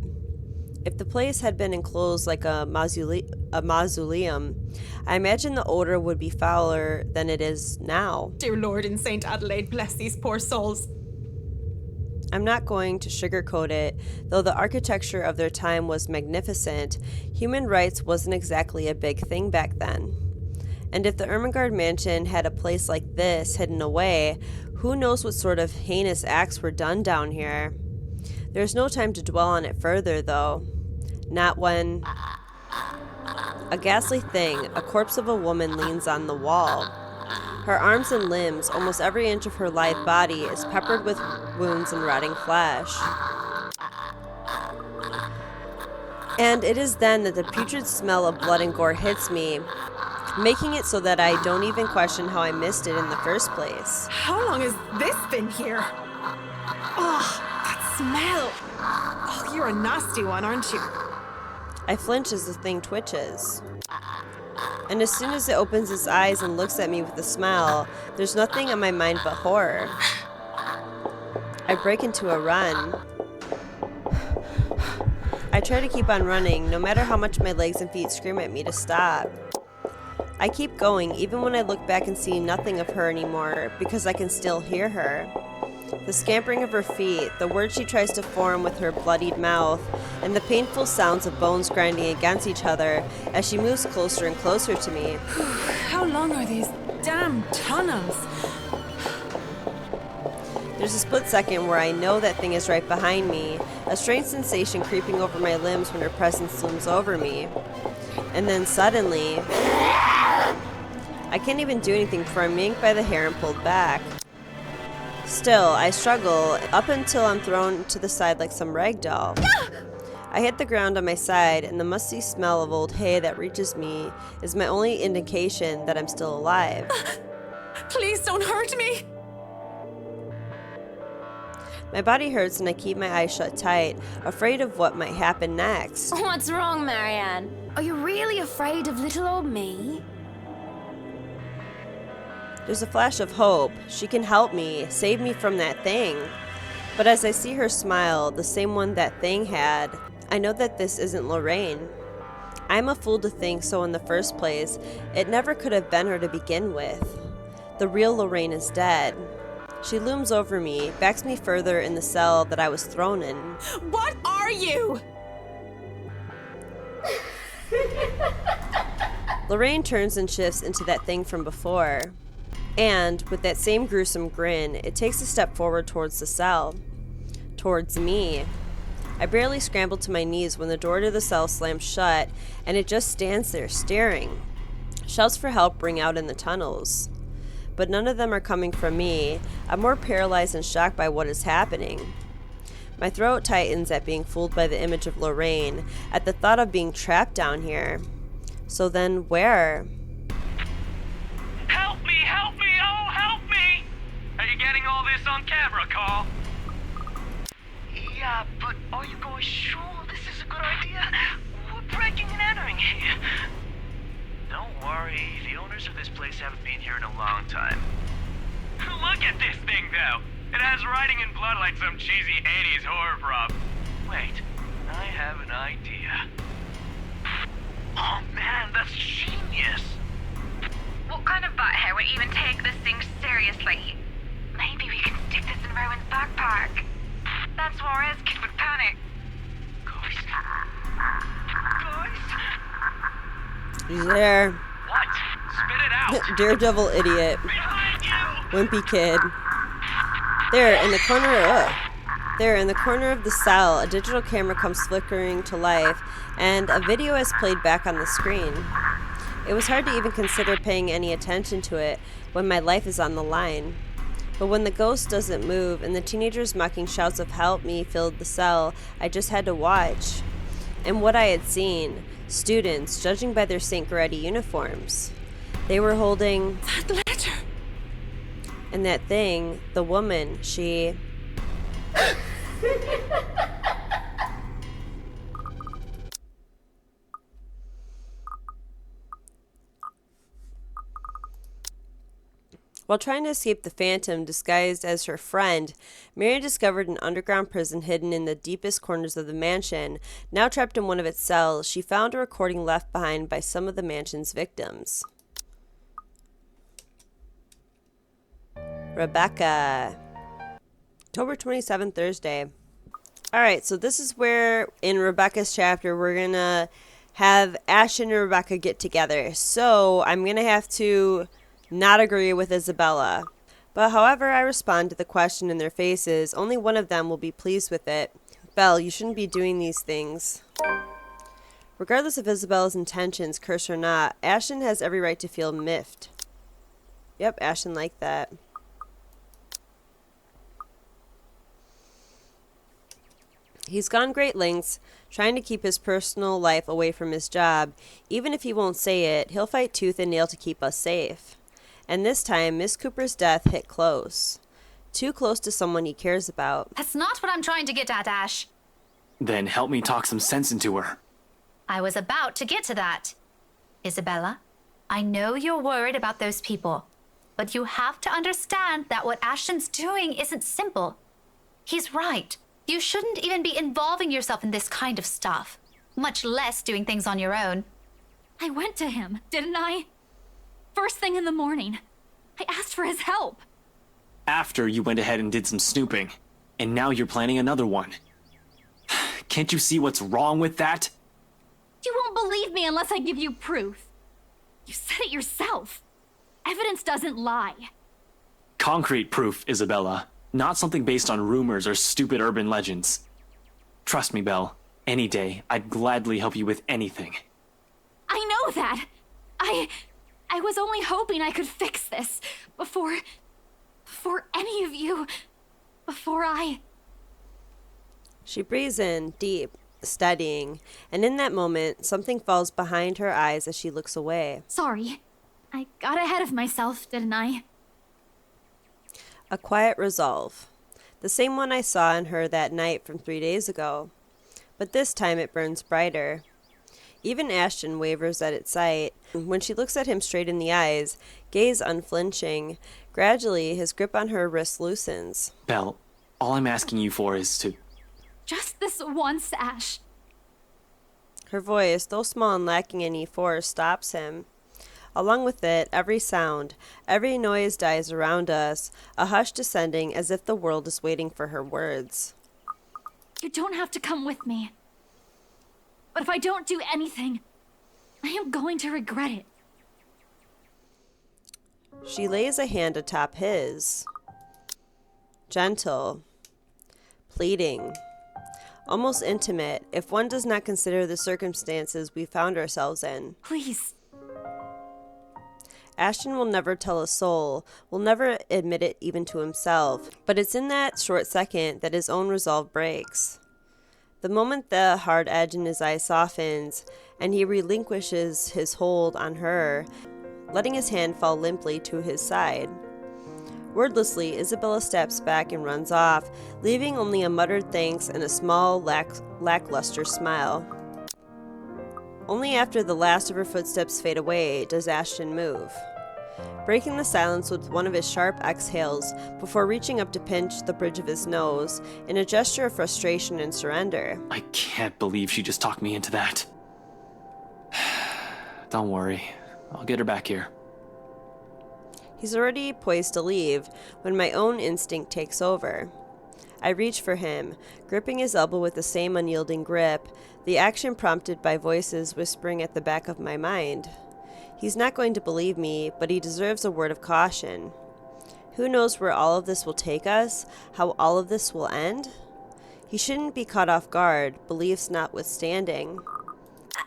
If the place had been enclosed like a mausoleum, I imagine the odor would be fouler than it is now. Dear Lord in St. Adelaide, bless these poor souls. I'm not going to sugarcoat it, though the architecture of their time was magnificent. Human rights wasn't exactly a big thing back then. And if the Ermengarde mansion had a place like this hidden away, who knows what sort of heinous acts were done down here. There's no time to dwell on it further, though. Not when... A ghastly thing, a corpse of a woman leans on the wall. Her arms and limbs, almost every inch of her lithe body, is peppered with wounds and rotting flesh. And it is then that the putrid smell of blood and gore hits me, making it so that I don't even question how I missed it in the first place. How long has this been here? Oh, that smell. Oh, you're a nasty one, aren't you? I flinch as the thing twitches. And as soon as it opens its eyes and looks at me with a smile, there's nothing on my mind but horror. I break into a run. I try to keep on running, no matter how much my legs and feet scream at me to stop. I keep going, even when I look back and see nothing of her anymore, because I can still hear her. The scampering of her feet, the words she tries to form with her bloodied mouth, and the painful sounds of bones grinding against each other as she moves closer and closer to me. How long are these damn tunnels? There's a split second where I know that thing is right behind me, a strange sensation creeping over my limbs when her presence looms over me. And then suddenly, I can't even do anything before I'm yanked by the hair and pulled back. Still, I struggle up until I'm thrown to the side like some rag doll. I hit the ground on my side, and the musty smell of old hay that reaches me is my only indication that I'm still alive. Please don't hurt me. My body hurts and I keep my eyes shut tight, afraid of what might happen next. What's wrong, Marianne? Are you really afraid of little old me? There's a flash of hope. She can help me, save me from that thing. But as I see her smile, the same one that thing had, I know that this isn't Lorraine. I'm a fool to think so in the first place. It never could have been her to begin with. The real Lorraine is dead. She looms over me, backs me further in the cell that I was thrown in. What are you? Lorraine turns and shifts into that thing from before. And, with that same gruesome grin, it takes a step forward towards the cell. Towards me. I barely scramble to my knees when the door to the cell slams shut, and it just stands there staring. Shouts for help ring out in the tunnels. But none of them are coming from me. I'm more paralyzed and shocked by what is happening. My throat tightens at being fooled by the image of Lorraine, at the thought of being trapped down here. So then, where? Help me! Help me! Oh, help me! Are you getting all this on camera, Carl? Yeah, but are you guys sure this is a good idea? We're breaking and entering here. Don't worry, the owners of this place haven't been here in a long time. Look at this thing, though. It has writing in blood like some cheesy 80s horror prop. Wait, I have an idea. Oh man, that's genius! What kind of butthead would even take this thing seriously? Maybe we can stick this in Rowan's backpack. That's Juarez kid would panic. Guys? He's there. What? Spit it out! Daredevil idiot. Behind you! Wimpy kid. There, in the corner of the cell, a digital camera comes flickering to life, and a video is played back on the screen. It was hard to even consider paying any attention to it when my life is on the line. But when the ghost doesn't move and the teenagers' mocking shouts of "help me" filled the cell, I just had to watch. And what I had seen, students, judging by their St. Goretti uniforms. They were holding... That letter! And that thing, the woman, she... While trying to escape the Phantom disguised as her friend, Marianne discovered an underground prison hidden in the deepest corners of the mansion. Now trapped in one of its cells, she found a recording left behind by some of the mansion's victims. Rebecca. October 27, Thursday. Alright, so this is where in Rebecca's chapter we're gonna have Ashton and Rebecca get together. So I'm gonna have to not agree with Isabella. But however I respond to the question in their faces, only one of them will be pleased with it. Belle, you shouldn't be doing these things. Regardless of Isabella's intentions, curse or not, Ashton has every right to feel miffed. Yep, Ashton liked that. He's gone great lengths, trying to keep his personal life away from his job. Even if he won't say it, he'll fight tooth and nail to keep us safe. And this time, Miss Cooper's death hit close. Too close to someone he cares about. That's not what I'm trying to get at, Ash. Then help me talk some sense into her. I was about to get to that. Isabella, I know you're worried about those people, but you have to understand that what Ashton's doing isn't simple. He's right. You shouldn't even be involving yourself in this kind of stuff, much less doing things on your own. I went to him, didn't I? First thing in the morning. I asked for his help. After you went ahead and did some snooping, and now you're planning another one. Can't you see what's wrong with that? You won't believe me unless I give you proof. You said it yourself. Evidence doesn't lie. Concrete proof, Isabella. Not something based on rumors or stupid urban legends. Trust me, Belle. Any day, I'd gladly help you with anything. I know that. I was only hoping I could fix this before before any of you, before I... She breathes in, deep, steadying, and in that moment, something falls behind her eyes as she looks away. Sorry. I got ahead of myself, didn't I? A quiet resolve. The same one I saw in her that night from 3 days ago. But this time it burns brighter. Even Ashton wavers at its sight. When she looks at him straight in the eyes, gaze unflinching, gradually his grip on her wrist loosens. Belle, all I'm asking you for is to... Just this once, Ash. Her voice, though small and lacking any force, stops him. Along with it, every sound, every noise dies around us, a hush descending as if the world is waiting for her words. You don't have to come with me. But if I don't do anything, I am going to regret it. She lays a hand atop his. Gentle. Pleading. Almost intimate, if one does not consider the circumstances we found ourselves in. Please. Ashton will never tell a soul, will never admit it even to himself, but it's in that short second that his own resolve breaks. The moment the hard edge in his eye softens, and he relinquishes his hold on her, letting his hand fall limply to his side. Wordlessly, Isabella steps back and runs off, leaving only a muttered thanks and a small, lackluster smile. Only after the last of her footsteps fade away does Ashton move, breaking the silence with one of his sharp exhales before reaching up to pinch the bridge of his nose in a gesture of frustration and surrender. I can't believe she just talked me into that. Don't worry, I'll get her back here. He's already poised to leave when my own instinct takes over. I reach for him, gripping his elbow with the same unyielding grip, the action prompted by voices whispering at the back of my mind. He's not going to believe me, but he deserves a word of caution. Who knows where all of this will take us, how all of this will end? He shouldn't be caught off guard, beliefs notwithstanding.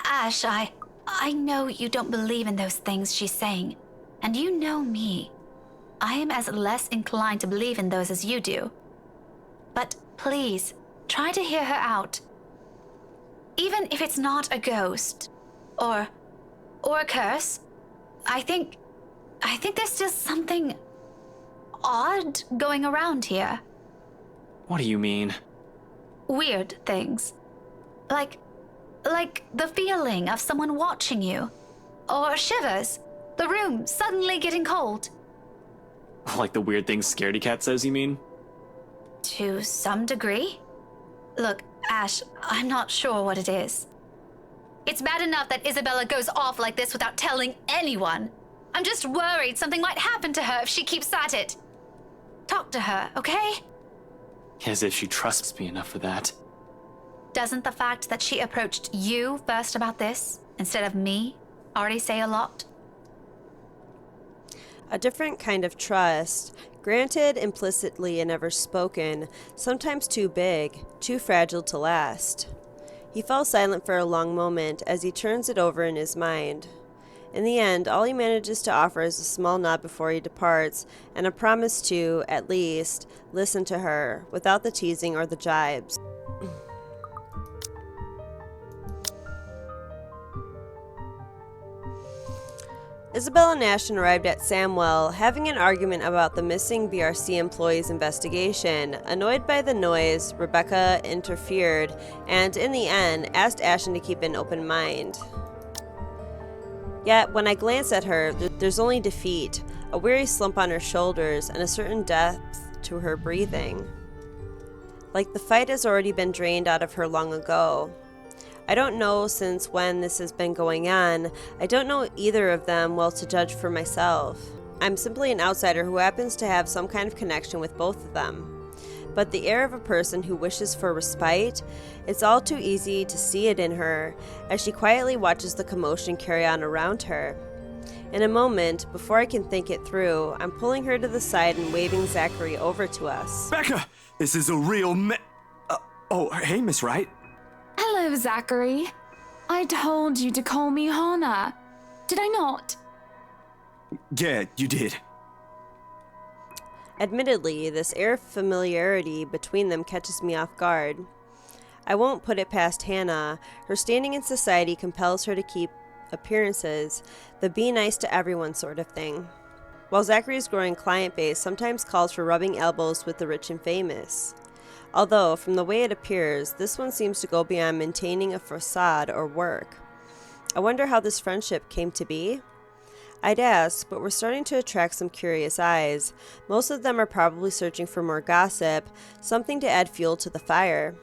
Ash, I know you don't believe in those things she's saying. And you know me. I am as less inclined to believe in those as you do. But please, try to hear her out. Even if it's not a ghost, or a curse, I think there's still something odd going around here. What do you mean? Weird things. Like the feeling of someone watching you. Or shivers. The room suddenly getting cold. Like the weird thing Scaredy Cat says, you mean? To some degree. Look, Ash, I'm not sure what it is. It's bad enough that Isabella goes off like this without telling anyone. I'm just worried something might happen to her if she keeps at it. Talk to her, okay? As if she trusts me enough for that. Doesn't the fact that she approached you first about this, instead of me, already say a lot? A different kind of trust, granted implicitly and never spoken, sometimes too big, too fragile to last. He fell silent for a long moment as he turns it over in his mind. In the end, all he manages to offer is a small nod before he departs, and a promise to, at least, listen to her, without the teasing or the jibes. Isabella and Ashton arrived at Samwell, having an argument about the missing BRC employee's investigation. Annoyed by the noise, Rebecca interfered, and in the end, asked Ashton to keep an open mind. Yet, when I glance at her, there's only defeat, a weary slump on her shoulders, and a certain depth to her breathing. Like the fight has already been drained out of her long ago. I don't know since when this has been going on. I don't know either of them well to judge for myself. I'm simply an outsider who happens to have some kind of connection with both of them. But the air of a person who wishes for respite, it's all too easy to see it in her as she quietly watches the commotion carry on around her. In a moment, before I can think it through, I'm pulling her to the side and waving Zachary over to us. Becca, this is a real oh, hey, Miss Wright. Hello, Zachary. I told you to call me Hannah. Did I not? Yeah, you did. Admittedly, this air of familiarity between them catches me off guard. I won't put it past Hannah. Her standing in society compels her to keep appearances, the be nice to everyone sort of thing. While Zachary's growing client base sometimes calls for rubbing elbows with the rich and famous. Although, from the way it appears, this one seems to go beyond maintaining a facade or work. I wonder how this friendship came to be? I'd ask, but we're starting to attract some curious eyes. Most of them are probably searching for more gossip, something to add fuel to the fire.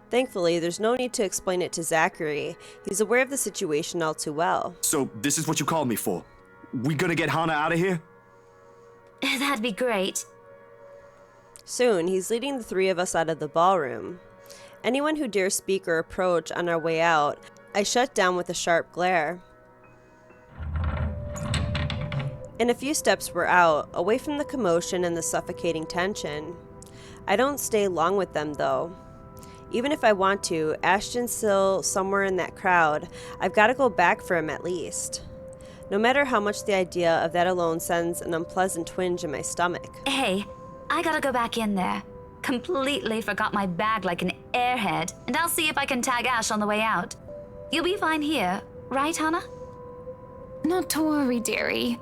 Thankfully, there's no need to explain it to Zachary. He's aware of the situation all too well. So, this is what you called me for? We gonna get Hannah out of here? That'd be great. Soon, he's leading the three of us out of the ballroom. Anyone who dares speak or approach on our way out, I shut down with a sharp glare. In a few steps we're out, away from the commotion and the suffocating tension. I don't stay long with them, though. Even if I want to, Ashton's still somewhere in that crowd. I've got to go back for him at least. No matter how much the idea of that alone sends an unpleasant twinge in my stomach. Hey, I gotta go back in there. Completely forgot my bag like an airhead, and I'll see if I can tag Ash on the way out. You'll be fine here, right, Hannah? Not to worry, dearie.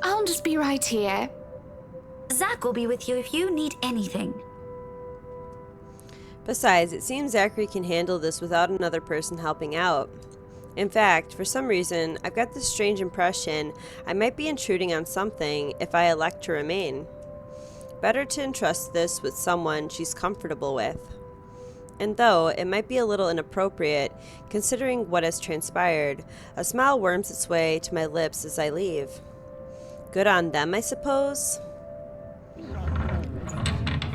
I'll just be right here. Zach will be with you if you need anything. Besides, it seems Zachary can handle this without another person helping out. In fact, for some reason, I've got this strange impression I might be intruding on something if I elect to remain. Better to entrust this with someone she's comfortable with. And though it might be a little inappropriate, considering what has transpired, a smile worms its way to my lips as I leave. Good on them, I suppose?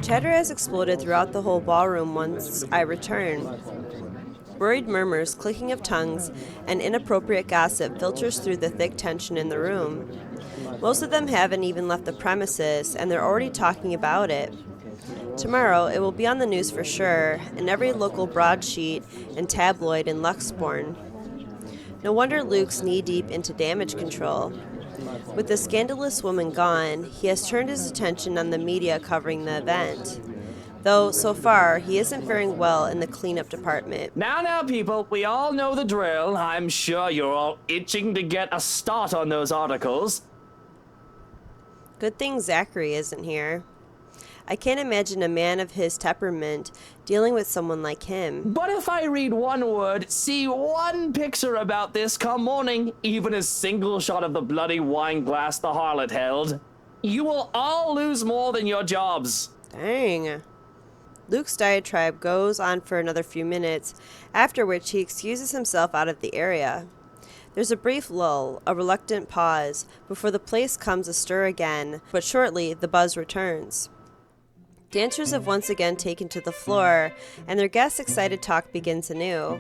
Chatter has exploded throughout the whole ballroom once I return. Worried murmurs, clicking of tongues, and inappropriate gossip filters through the thick tension in the room. Most of them haven't even left the premises, and they're already talking about it. Tomorrow, it will be on the news for sure, in every local broadsheet and tabloid in Luxbourne. No wonder Luke's knee-deep into damage control. With the scandalous woman gone, he has turned his attention on the media covering the event. Though, so far, he isn't faring well in the cleanup department. Now, people, we all know the drill. I'm sure you're all itching to get a start on those articles. Good thing Zachary isn't here. I can't imagine a man of his temperament dealing with someone like him. But if I read one word, see one picture about this come morning, even a single shot of the bloody wine glass the harlot held, you will all lose more than your jobs. Dang. Luke's diatribe goes on for another few minutes, after which he excuses himself out of the area. There's a brief lull, a reluctant pause, before the place comes astir again, but shortly the buzz returns. Dancers have once again taken to the floor, and their guests' excited talk begins anew.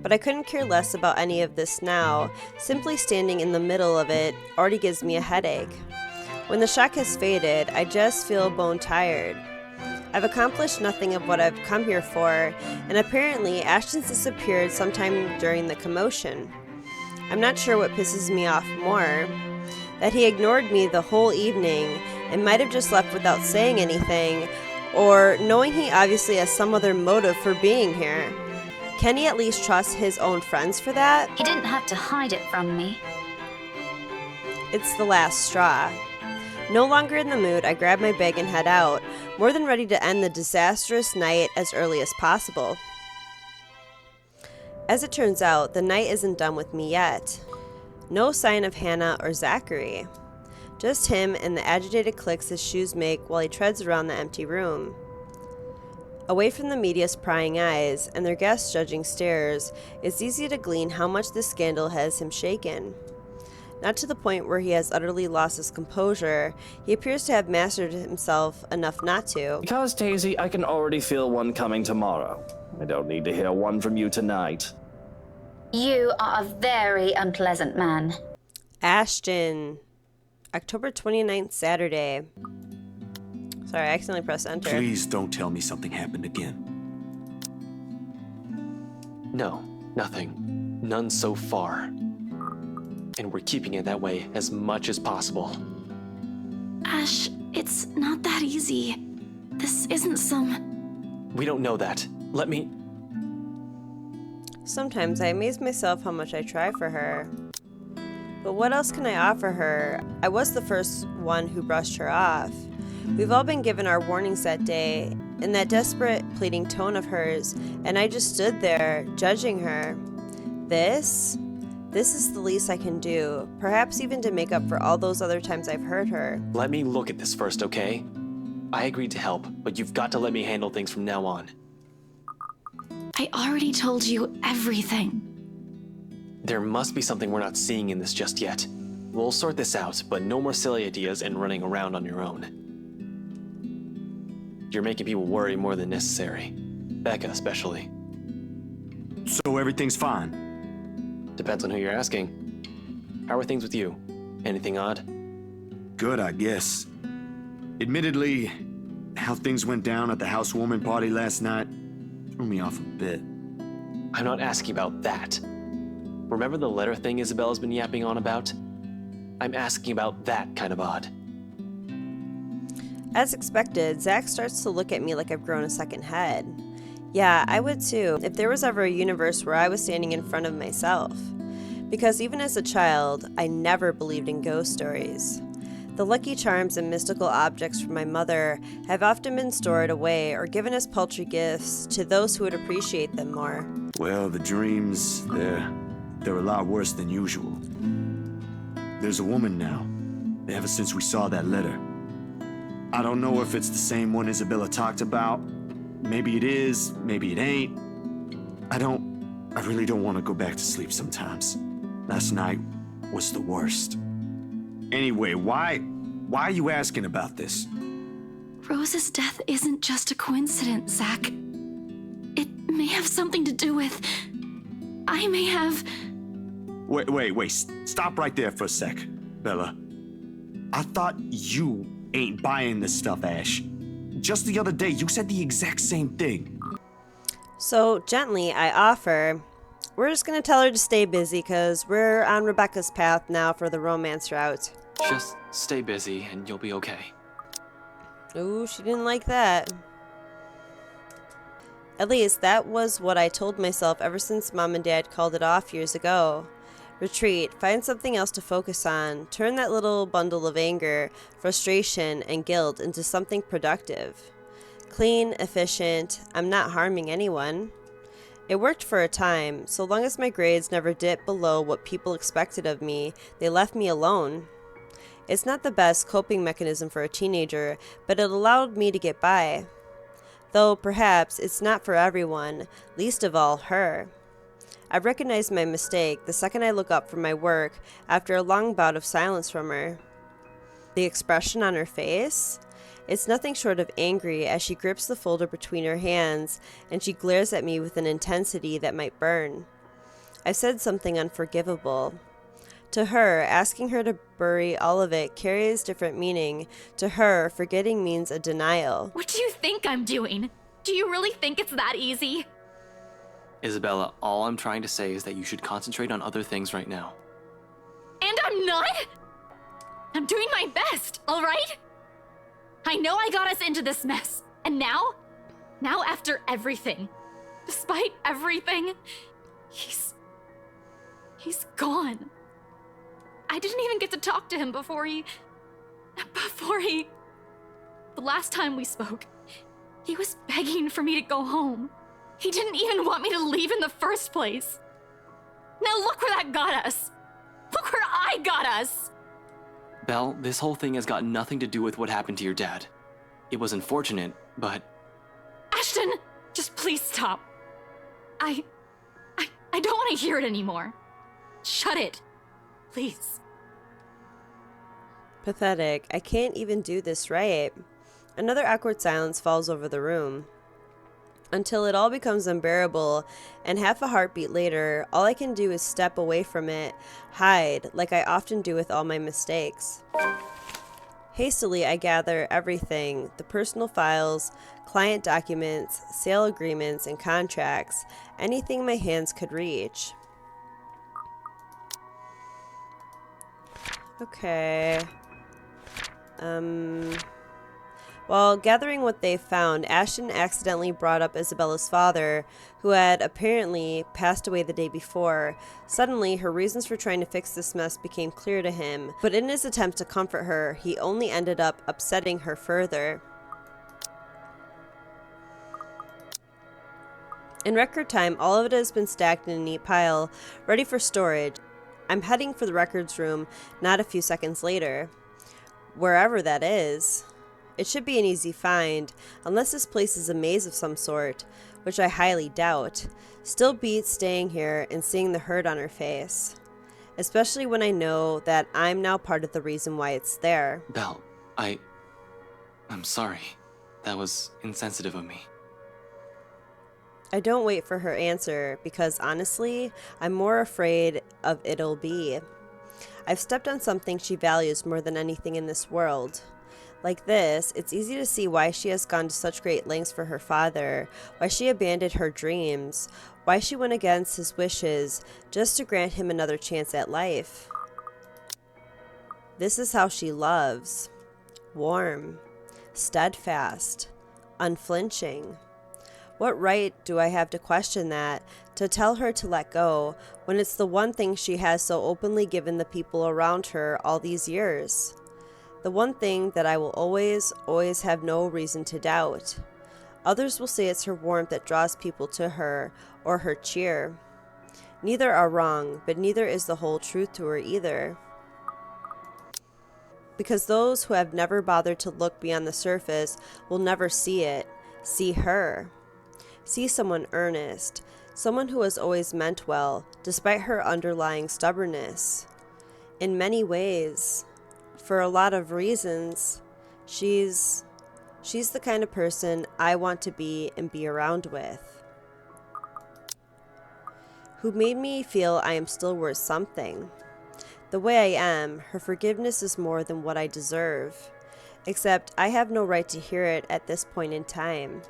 But I couldn't care less about any of this now. Simply standing in the middle of it already gives me a headache. When the shock has faded, I just feel bone tired. I've accomplished nothing of what I've come here for, and apparently Ashton's disappeared sometime during the commotion. I'm not sure what pisses me off more. That he ignored me the whole evening and might have just left without saying anything, or knowing he obviously has some other motive for being here. Can he at least trust his own friends for that? He didn't have to hide it from me. It's the last straw. No longer in the mood, I grab my bag and head out, more than ready to end the disastrous night as early as possible. As it turns out, the night isn't done with me yet. No sign of Hannah or Zachary. Just him and the agitated clicks his shoes make while he treads around the empty room. Away from the media's prying eyes and their guests' judging stares, it's easy to glean how much this scandal has him shaken. Not to the point where he has utterly lost his composure, he appears to have mastered himself enough not to. Because, Daisy, I can already feel one coming tomorrow. I don't need to hear one from you tonight. You are a very unpleasant man. Ashton. October 29th, Saturday. Sorry, I accidentally pressed enter. Please don't tell me something happened again. No, nothing. None so far. And we're keeping it that way as much as possible. Ash It's not that easy. This isn't some... We don't know that. Let me... Sometimes I amaze myself how much I try for her. But what else can I offer her? I was the first one who brushed her off. We've all been given our warnings that day, in that desperate, pleading tone of hers, and I just stood there, judging her. This is the least I can do, perhaps even to make up for all those other times I've hurt her. Let me look at this first, okay? I agreed to help, but you've got to let me handle things from now on. I already told you everything. There must be something we're not seeing in this just yet. We'll sort this out, but no more silly ideas and running around on your own. You're making people worry more than necessary. Becca, especially. So everything's fine? Depends on who you're asking. How are things with you? Anything odd? Good, I guess. Admittedly, how things went down at the housewarming party last night threw me off a bit. I'm not asking about that. Remember the letter thing Isabella's been yapping on about? I'm asking about that kind of odd. As expected, Zach starts to look at me like I've grown a second head. Yeah, I would too, if there was ever a universe where I was standing in front of myself. Because even as a child, I never believed in ghost stories. The lucky charms and mystical objects from my mother have often been stored away or given as paltry gifts to those who would appreciate them more. Well, the dreams, they're a lot worse than usual. There's a woman now, ever since we saw that letter. I don't know if it's the same one Isabella talked about. Maybe it is, maybe it ain't. I really don't want to go back to sleep sometimes. Last night was the worst. Anyway, why are you asking about this? Rose's death isn't just a coincidence, Zach. It may have something to do with... I may have... Wait, stop right there for a sec, Bella. I thought you ain't buying this stuff, Ash. Just the other day, you said the exact same thing. So, gently, I offer, we're just gonna tell her to stay busy because we're on Rebecca's path now for the romance route. Just stay busy and you'll be okay. Ooh, she didn't like that. At least, that was what I told myself ever since Mom and Dad called it off years ago. Retreat, find something else to focus on, turn that little bundle of anger, frustration, and guilt into something productive. Clean, efficient, I'm not harming anyone. It worked for a time. So long as my grades never dipped below what people expected of me, they left me alone. It's not the best coping mechanism for a teenager, but it allowed me to get by. Though perhaps it's not for everyone, least of all her. I recognized my mistake the second I look up from my work after a long bout of silence from her. The expression on her face? It's nothing short of angry as she grips the folder between her hands and she glares at me with an intensity that might burn. I said something unforgivable. To her, asking her to bury all of it carries different meaning. To her, forgetting means a denial. What do you think I'm doing? Do you really think it's that easy? Isabella, all I'm trying to say is that you should concentrate on other things right now. And I'm not? I'm doing my best, all right? I know I got us into this mess. And now after everything, despite everything, he's gone. I didn't even get to talk to him before he... The last time we spoke, he was begging for me to go home. He didn't even want me to leave in the first place. Now look where that got us. Look where I got us. Belle, this whole thing has got nothing to do with what happened to your dad. It was unfortunate, but... Ashton, just please stop. I don't want to hear it anymore. Shut it, please. Pathetic. I can't even do this right. Another awkward silence falls over the room. Until it all becomes unbearable, and half a heartbeat later, all I can do is step away from it, hide, like I often do with all my mistakes. Hastily, I gather everything, the personal files, client documents, sale agreements, and contracts, anything my hands could reach. Okay. While gathering what they found, Ashton accidentally brought up Isabella's father, who had apparently passed away the day before. Suddenly, her reasons for trying to fix this mess became clear to him, but in his attempt to comfort her, he only ended up upsetting her further. In record time, all of it has been stacked in a neat pile, ready for storage. I'm heading for the records room not a few seconds later. Wherever that is. It should be an easy find, unless this place is a maze of some sort, which I highly doubt. Still beats staying here and seeing the hurt on her face. Especially when I know that I'm now part of the reason why it's there. Belle, I'm sorry. That was insensitive of me. I don't wait for her answer because honestly, I'm more afraid of it'll be. I've stepped on something she values more than anything in this world. Like this, it's easy to see why she has gone to such great lengths for her father, why she abandoned her dreams, why she went against his wishes just to grant him another chance at life. This is how she loves. Warm, steadfast, unflinching. What right do I have to question that, to tell her to let go, when it's the one thing she has so openly given the people around her all these years? The one thing that I will always have no reason to doubt. Others will say it's her warmth that draws people to her, or her cheer. Neither are wrong, but neither is the whole truth to her either. Because those who have never bothered to look beyond the surface will never see it, see her. See someone earnest, someone who has always meant well, despite her underlying stubbornness. In many ways, for a lot of reasons, she's the kind of person I want to be and be around with. Who made me feel I am still worth something. The way I am, her forgiveness is more than what I deserve. Except I have no right to hear it at this point in time.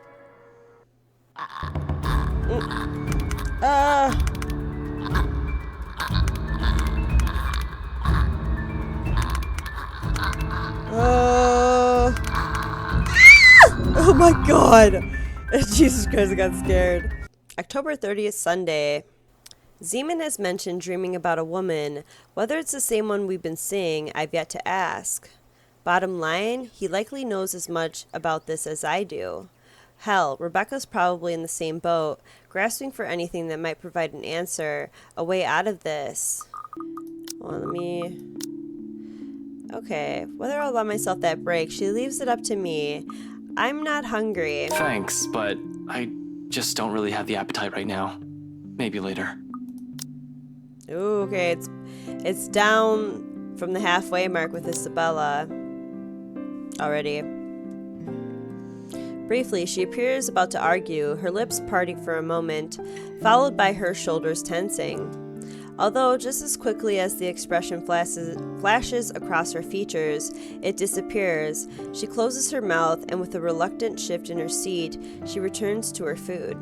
Oh my god! Jesus Christ, I got scared. October 30th, Sunday. Zeman has mentioned dreaming about a woman. Whether it's the same one we've been seeing, I've yet to ask. Bottom line, he likely knows as much about this as I do. Hell, Rebecca's probably in the same boat, grasping for anything that might provide an answer, a way out of this. Well, Okay, whether I'll allow myself that break, she leaves it up to me. I'm not hungry. Thanks, but I just don't really have the appetite right now. Maybe later. Ooh, okay, it's down from the halfway mark with Isabella already. Briefly, she appears about to argue, her lips parting for a moment, followed by her shoulders tensing. Although, just as quickly as the expression flashes across her features, it disappears. She closes her mouth, and with a reluctant shift in her seat, she returns to her food.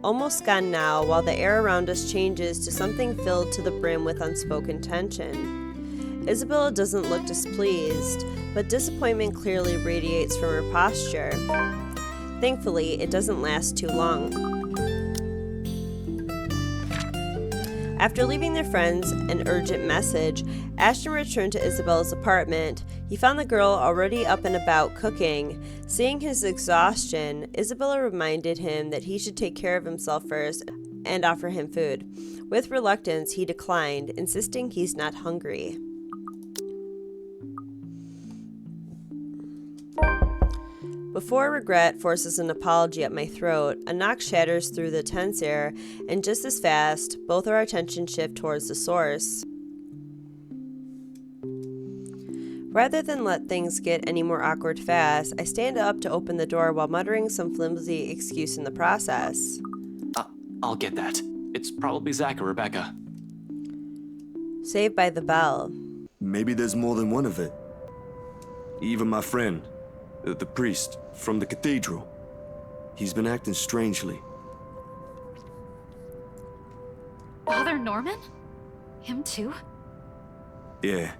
Almost gone now, while the air around us changes to something filled to the brim with unspoken tension. Isabella doesn't look displeased, but disappointment clearly radiates from her posture. Thankfully, it doesn't last too long. After leaving their friends an urgent message, Ashton returned to Isabella's apartment. He found the girl already up and about cooking. Seeing his exhaustion, Isabella reminded him that he should take care of himself first and offer him food. With reluctance, he declined, insisting he's not hungry. Before regret forces an apology at my throat, a knock shatters through the tense air, and just as fast, both our attention shift towards the source. Rather than let things get any more awkward fast, I stand up to open the door while muttering some flimsy excuse in the process. I'll get that. It's probably Zach or Rebecca. Saved by the bell. Maybe there's more than one of it. Even my friend, the priest from the cathedral. He's been acting strangely. Father Norman? Him too? Yeah,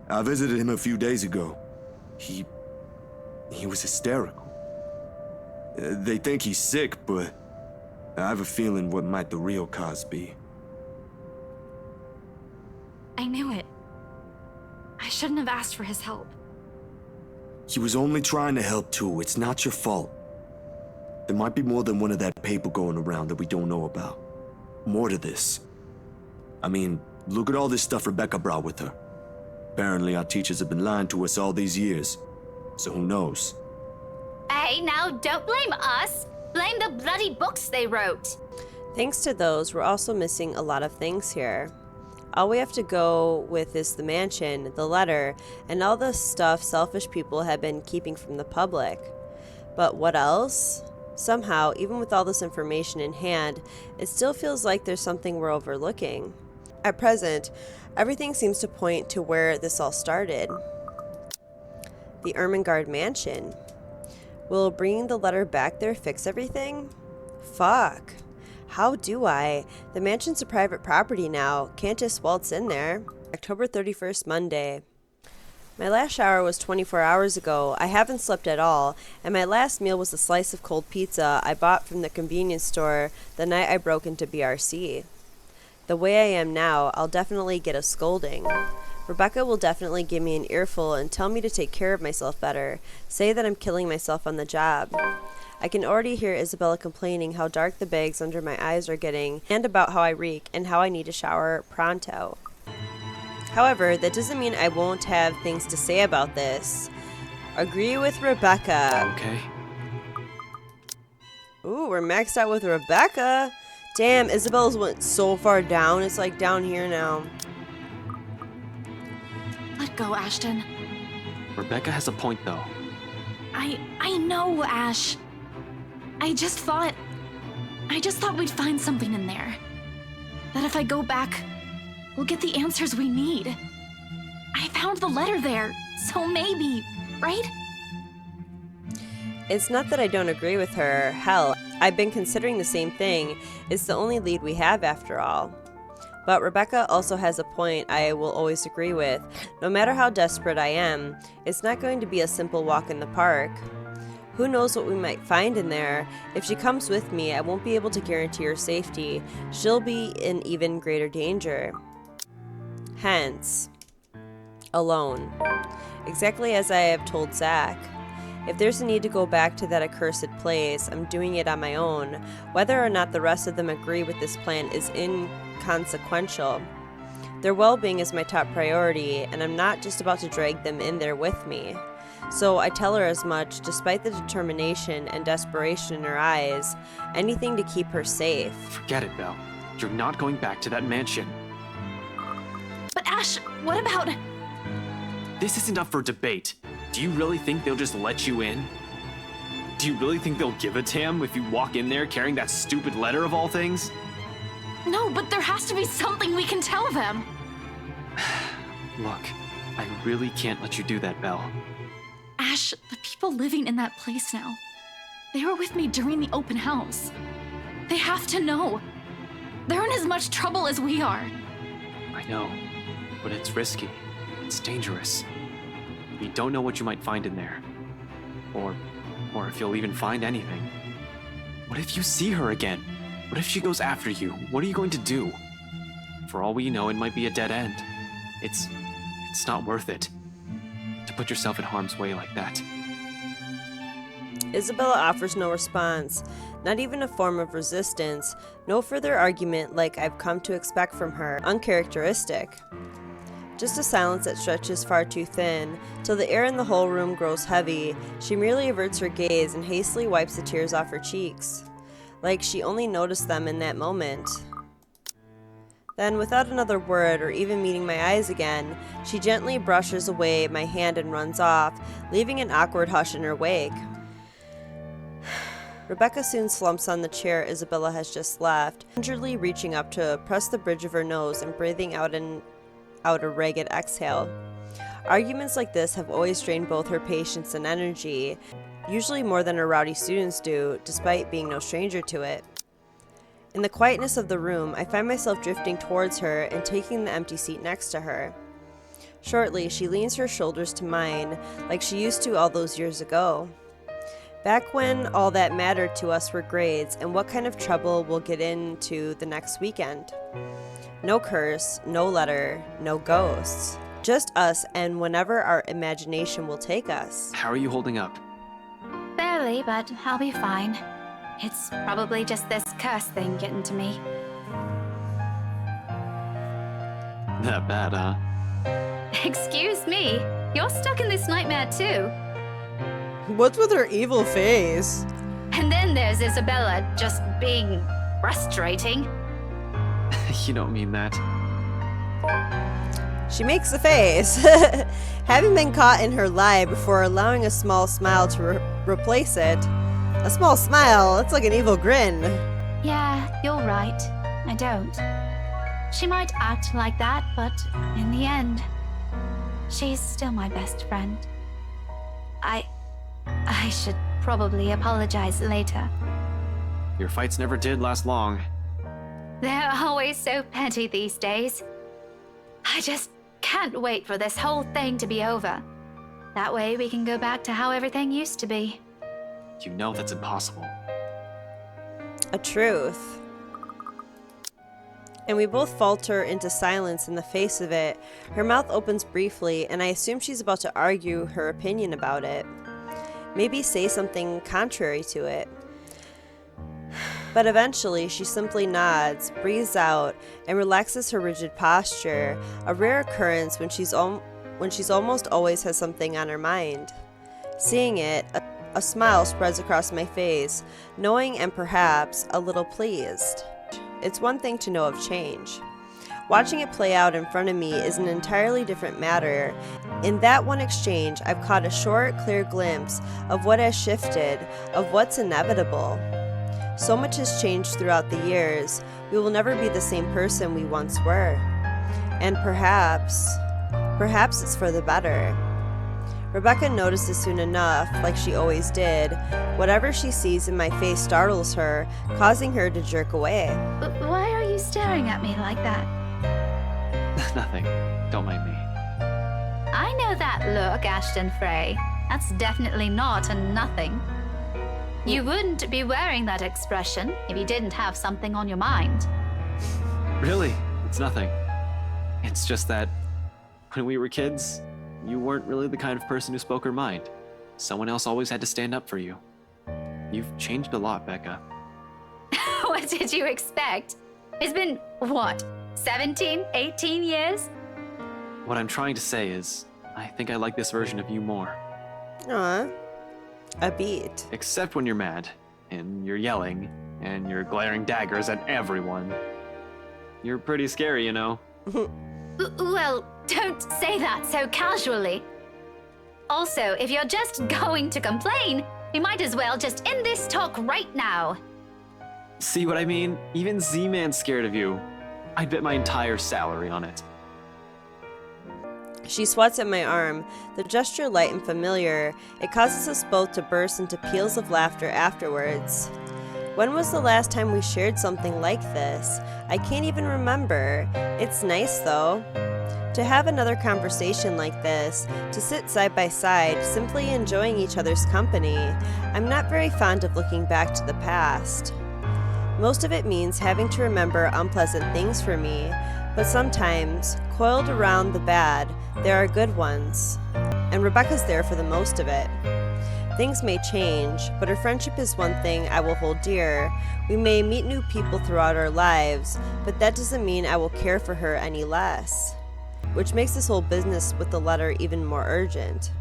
I visited him a few days ago. He was hysterical. They think he's sick, but I have a feeling what might the real cause be. I knew it. I shouldn't have asked for his help. He was only trying to help too. It's not your fault. There might be more than one of that paper going around that we don't know about. More to this. I mean, look at all this stuff Rebecca brought with her. Apparently our teachers have been lying to us all these years. So who knows? Hey, now don't blame us. Blame the bloody books they wrote. Thanks to those, we're also missing a lot of things here. All we have to go with is the mansion, the letter, and all the stuff selfish people have been keeping from the public. But what else? Somehow, even with all this information in hand, it still feels like there's something we're overlooking. At present, everything seems to point to where this all started. The Ermengarde mansion. Will bringing the letter back there fix everything? Fuck. How do I? The mansion's a private property now. Can't just waltz in there. October 31st, Monday. My last shower was 24 hours ago. I haven't slept at all, and my last meal was a slice of cold pizza I bought from the convenience store the night I broke into BRC. The way I am now, I'll definitely get a scolding. Rebecca will definitely give me an earful and tell me to take care of myself better, say that I'm killing myself on the job. I can already hear Isabella complaining how dark the bags under my eyes are getting, and about how I reek and how I need a shower pronto. However, that doesn't mean I won't have things to say about this. Agree with Rebecca. Okay. Ooh, we're maxed out with Rebecca. Damn, Isabella's went so far down. It's like down here now. Let go, Ashton. Rebecca has a point, though. I know, Ash. I just thought we'd find something in there. That if I go back, we'll get the answers we need. I found the letter there, so maybe, right? It's not that I don't agree with her. Hell, I've been considering the same thing. It's the only lead we have after all. But Rebecca also has a point I will always agree with. No matter how desperate I am, it's not going to be a simple walk in the park. Who knows what we might find in there? If she comes with me, I won't be able to guarantee her safety. She'll be in even greater danger. Hence, alone. Exactly as I have told Zach. If there's a need to go back to that accursed place, I'm doing it on my own. Whether or not the rest of them agree with this plan is inconsequential. Their well-being is my top priority, and I'm not just about to drag them in there with me. So I tell her as much, despite the determination and desperation in her eyes. Anything to keep her safe. Forget it, Belle. You're not going back to that mansion. But Ash, what about... This isn't up for debate. Do you really think they'll just let you in? Do you really think they'll give a damn if you walk in there carrying that stupid letter of all things? No, but there has to be something we can tell them. Look, I really can't let you do that, Belle. Ash, the people living in that place now, they were with me during the open house. They have to know. They're in as much trouble as we are. I know, but it's risky. It's dangerous. You don't know what you might find in there. Or if you'll even find anything. What if you see her again? What if she goes after you? What are you going to do? For all we know, it might be a dead end. It's not worth it. To put yourself in harm's way like that. Isabella offers no response, not even a form of resistance, no further argument like I've come to expect from her, uncharacteristic. Just a silence that stretches far too thin, till the air in the whole room grows heavy. She merely averts her gaze and hastily wipes the tears off her cheeks, like she only noticed them in that moment. Then, without another word or even meeting my eyes again, she gently brushes away my hand and runs off, leaving an awkward hush in her wake. Rebecca soon slumps on the chair Isabella has just left, gingerly reaching up to press the bridge of her nose and breathing out a ragged exhale. Arguments like this have always drained both her patience and energy, usually more than her rowdy students do, despite being no stranger to it. In the quietness of the room, I find myself drifting towards her and taking the empty seat next to her. Shortly, she leans her shoulders to mine like she used to all those years ago. Back when all that mattered to us were grades and what kind of trouble we'll get into the next weekend. No curse, no letter, no ghosts. Just us and whenever our imagination will take us. How are you holding up? Barely, but I'll be fine. It's probably just this curse thing getting to me. That bad, huh? Excuse me, you're stuck in this nightmare too. What's with her evil face? And then there's Isabella just being frustrating. You don't mean that. She makes a face. Having been caught in her lie before allowing a small smile to replace it. A small smile, it's like an evil grin. Yeah, you're right. I don't. She might act like that, but in the end, she's still my best friend. I should probably apologize later. Your fights never did last long. They're always so petty these days. I just can't wait for this whole thing to be over. That way we can go back to how everything used to be. You know that's impossible. A truth. And we both falter into silence in the face of it. Her mouth opens briefly, and I assume she's about to argue her opinion about it. Maybe say something contrary to it. But eventually, she simply nods, breathes out, and relaxes her rigid posture, a rare occurrence when she's almost always has something on her mind. Seeing it, a smile spreads across my face, knowing and perhaps a little pleased. It's one thing to know of change. Watching it play out in front of me is an entirely different matter. In that one exchange, I've caught a short, clear glimpse of what has shifted, of what's inevitable. So much has changed throughout the years, we will never be the same person we once were. And perhaps it's for the better. Rebecca notices soon enough, like she always did. Whatever she sees in my face startles her, causing her to jerk away. Why are you staring at me like that? Nothing. Don't mind me. I know that look, Ashton Frey. That's definitely not a nothing. You wouldn't be wearing that expression if you didn't have something on your mind. Really? It's nothing. It's just that when we were kids, you weren't really the kind of person who spoke her mind. Someone else always had to stand up for you. You've changed a lot, Becca. What did you expect? It's been, what, 17, 18 years? What I'm trying to say is, I think I like this version of you more. Aw. A beat. Except when you're mad, and you're yelling, and you're glaring daggers at everyone. You're pretty scary, you know. Well, don't say that so casually. Also, if you're just going to complain, we might as well just end this talk right now. See what I mean? Even Z-Man's scared of you. I'd bet my entire salary on it. She swats at my arm, the gesture light and familiar. It causes us both to burst into peals of laughter afterwards. When was the last time we shared something like this? I can't even remember. It's nice though. To have another conversation like this, to sit side by side, simply enjoying each other's company. I'm not very fond of looking back to the past. Most of it means having to remember unpleasant things for me, but sometimes, coiled around the bad, there are good ones. And Rebecca's there for the most of it. Things may change, but her friendship is one thing I will hold dear. We may meet new people throughout our lives, but that doesn't mean I will care for her any less. Which makes this whole business with the letter even more urgent.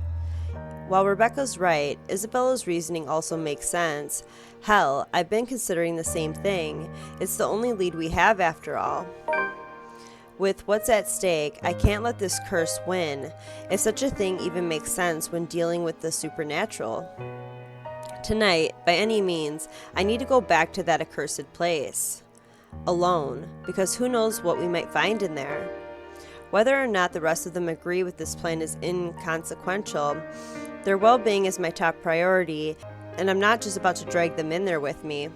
While Rebecca's right, Isabella's reasoning also makes sense. Hell, I've been considering the same thing. It's the only lead we have after all. With what's at stake, I can't let this curse win, if such a thing even makes sense when dealing with the supernatural. Tonight, by any means, I need to go back to that accursed place. Alone, because who knows what we might find in there. Whether or not the rest of them agree with this plan is inconsequential. Their well-being is my top priority, and I'm not just about to drag them in there with me.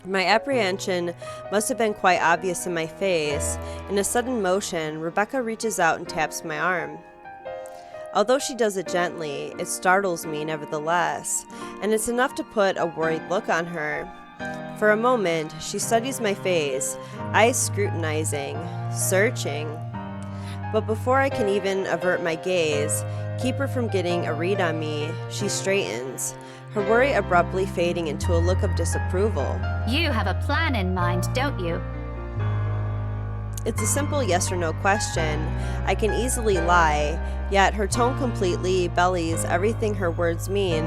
My apprehension must have been quite obvious in my face. In a sudden motion, Rebecca reaches out and taps my arm. Although she does it gently, it startles me nevertheless, and it's enough to put a worried look on her. For a moment, she studies my face, eyes scrutinizing, searching. But before I can even avert my gaze, keep her from getting a read on me, she straightens, her worry abruptly fading into a look of disapproval. You have a plan in mind, don't you? It's a simple yes or no question. I can easily lie, yet her tone completely belies everything her words mean.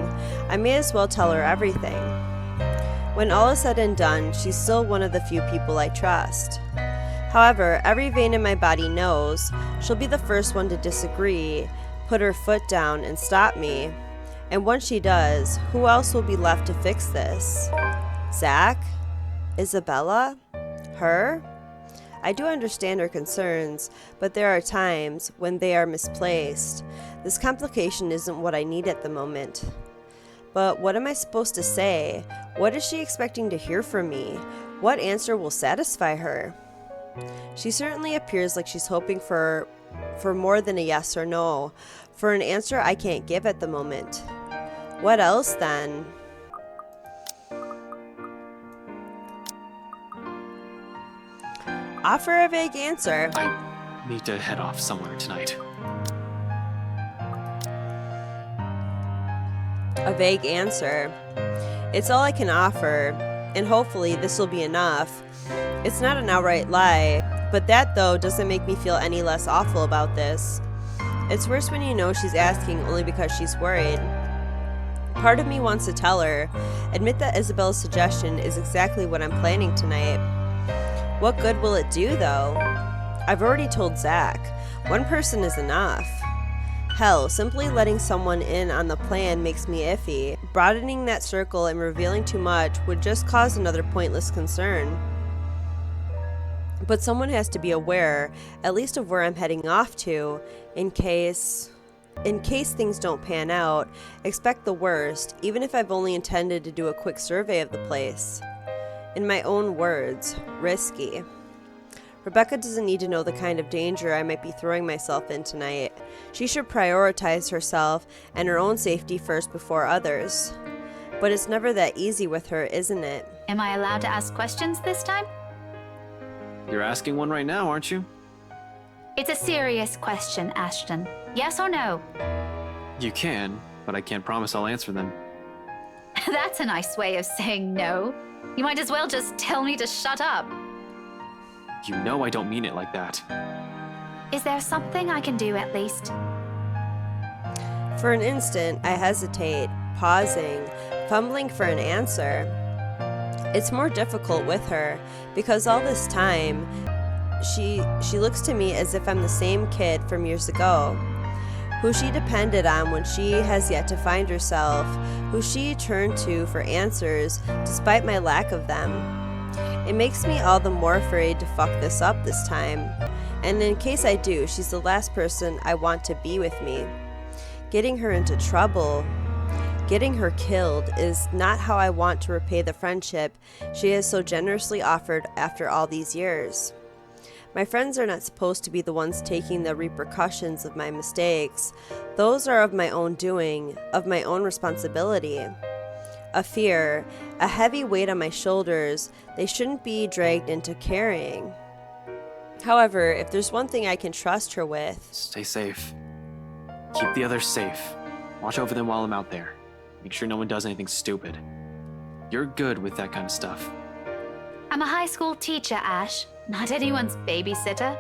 I may as well tell her everything. When all is said and done, she's still one of the few people I trust. However, every vein in my body knows she'll be the first one to disagree, put her foot down, and stop me. And once she does, who else will be left to fix this? Zach? Isabella? Her? I do understand her concerns, but there are times when they are misplaced. This complication isn't what I need at the moment. But what am I supposed to say? What is she expecting to hear from me? What answer will satisfy her? She certainly appears like she's hoping for more than a yes or no, for an answer I can't give at the moment. What else then? Offer a vague answer. I need to head off somewhere tonight. A vague answer. It's all I can offer, and hopefully this will be enough. It's not an outright lie, but that though doesn't make me feel any less awful about this. It's worse when you know she's asking only because she's worried. Part of me wants to tell her, admit that Isabella's suggestion is exactly what I'm planning tonight. What good will it do, though? I've already told Zach. One person is enough. Hell, simply letting someone in on the plan makes me iffy. Broadening that circle and revealing too much would just cause another pointless concern. But someone has to be aware, at least of where I'm heading off to, in case things don't pan out. Expect the worst, even if I've only intended to do a quick survey of the place. In my own words, risky. Rebecca doesn't need to know the kind of danger I might be throwing myself in tonight. She should prioritize herself and her own safety first before others. But it's never that easy with her, isn't it? Am I allowed to ask questions this time? You're asking one right now, aren't you? It's a serious question, Ashton. Yes or no? You can, but I can't promise I'll answer them. That's a nice way of saying no. You might as well just tell me to shut up. You know I don't mean it like that. Is there something I can do at least? For an instant, I hesitate, pausing, fumbling for an answer. It's more difficult with her, because all this time, she looks to me as if I'm the same kid from years ago, who she depended on when she has yet to find herself, who she turned to for answers despite my lack of them. It makes me all the more afraid to fuck this up this time, and in case I do, she's the last person I want to be with me. Getting her into trouble, getting her killed is not how I want to repay the friendship she has so generously offered after all these years. My friends are not supposed to be the ones taking the repercussions of my mistakes. Those are of my own doing, of my own responsibility. A fear, a heavy weight on my shoulders they shouldn't be dragged into carrying. However, if there's one thing I can trust her with... Stay safe. Keep the others safe. Watch over them while I'm out there. Make sure no one does anything stupid. You're good with that kind of stuff. I'm a high school teacher, Ash. Not anyone's babysitter.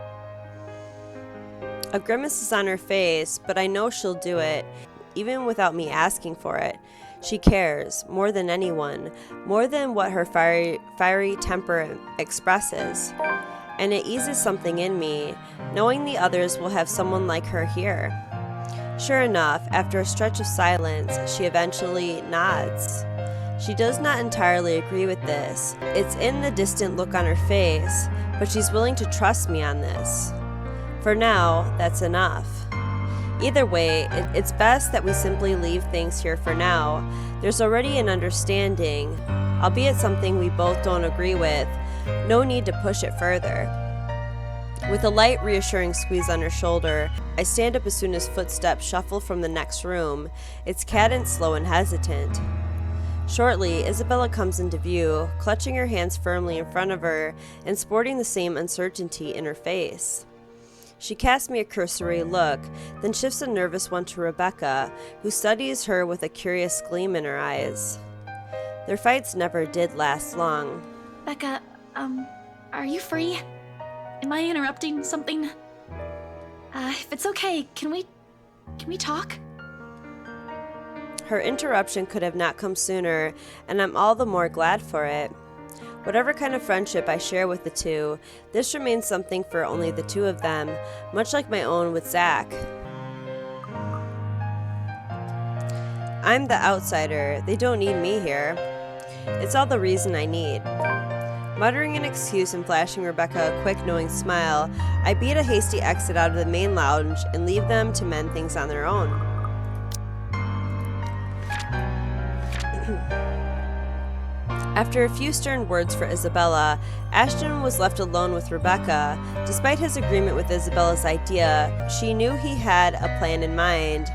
A grimace is on her face, but I know she'll do it, even without me asking for it. She cares, more than anyone, more than what her fiery temper expresses. And it eases something in me, knowing the others will have someone like her here. Sure enough, after a stretch of silence, she eventually nods. She does not entirely agree with this. It's in the distant look on her face, but she's willing to trust me on this. For now, that's enough. Either way, it's best that we simply leave things here for now. There's already an understanding, albeit something we both don't agree with. No need to push it further. With a light, reassuring squeeze on her shoulder, I stand up as soon as footsteps shuffle from the next room, its cadence slow and hesitant. Shortly, Isabella comes into view, clutching her hands firmly in front of her and sporting the same uncertainty in her face. She casts me a cursory look, then shifts a nervous one to Rebecca, who studies her with a curious gleam in her eyes. Their fights never did last long. Becca, are you free? Am I interrupting something? If it's okay, can we talk? Her interruption could have not come sooner, and I'm all the more glad for it. Whatever kind of friendship I share with the two, this remains something for only the two of them, much like my own with Zach. I'm the outsider. They don't need me here. It's all the reason I need. Muttering an excuse and flashing Rebecca a quick, knowing smile, I beat a hasty exit out of the main lounge and leave them to mend things on their own. After a few stern words for Isabella, Ashton was left alone with Rebecca. Despite his agreement with Isabella's idea, she knew he had a plan in mind,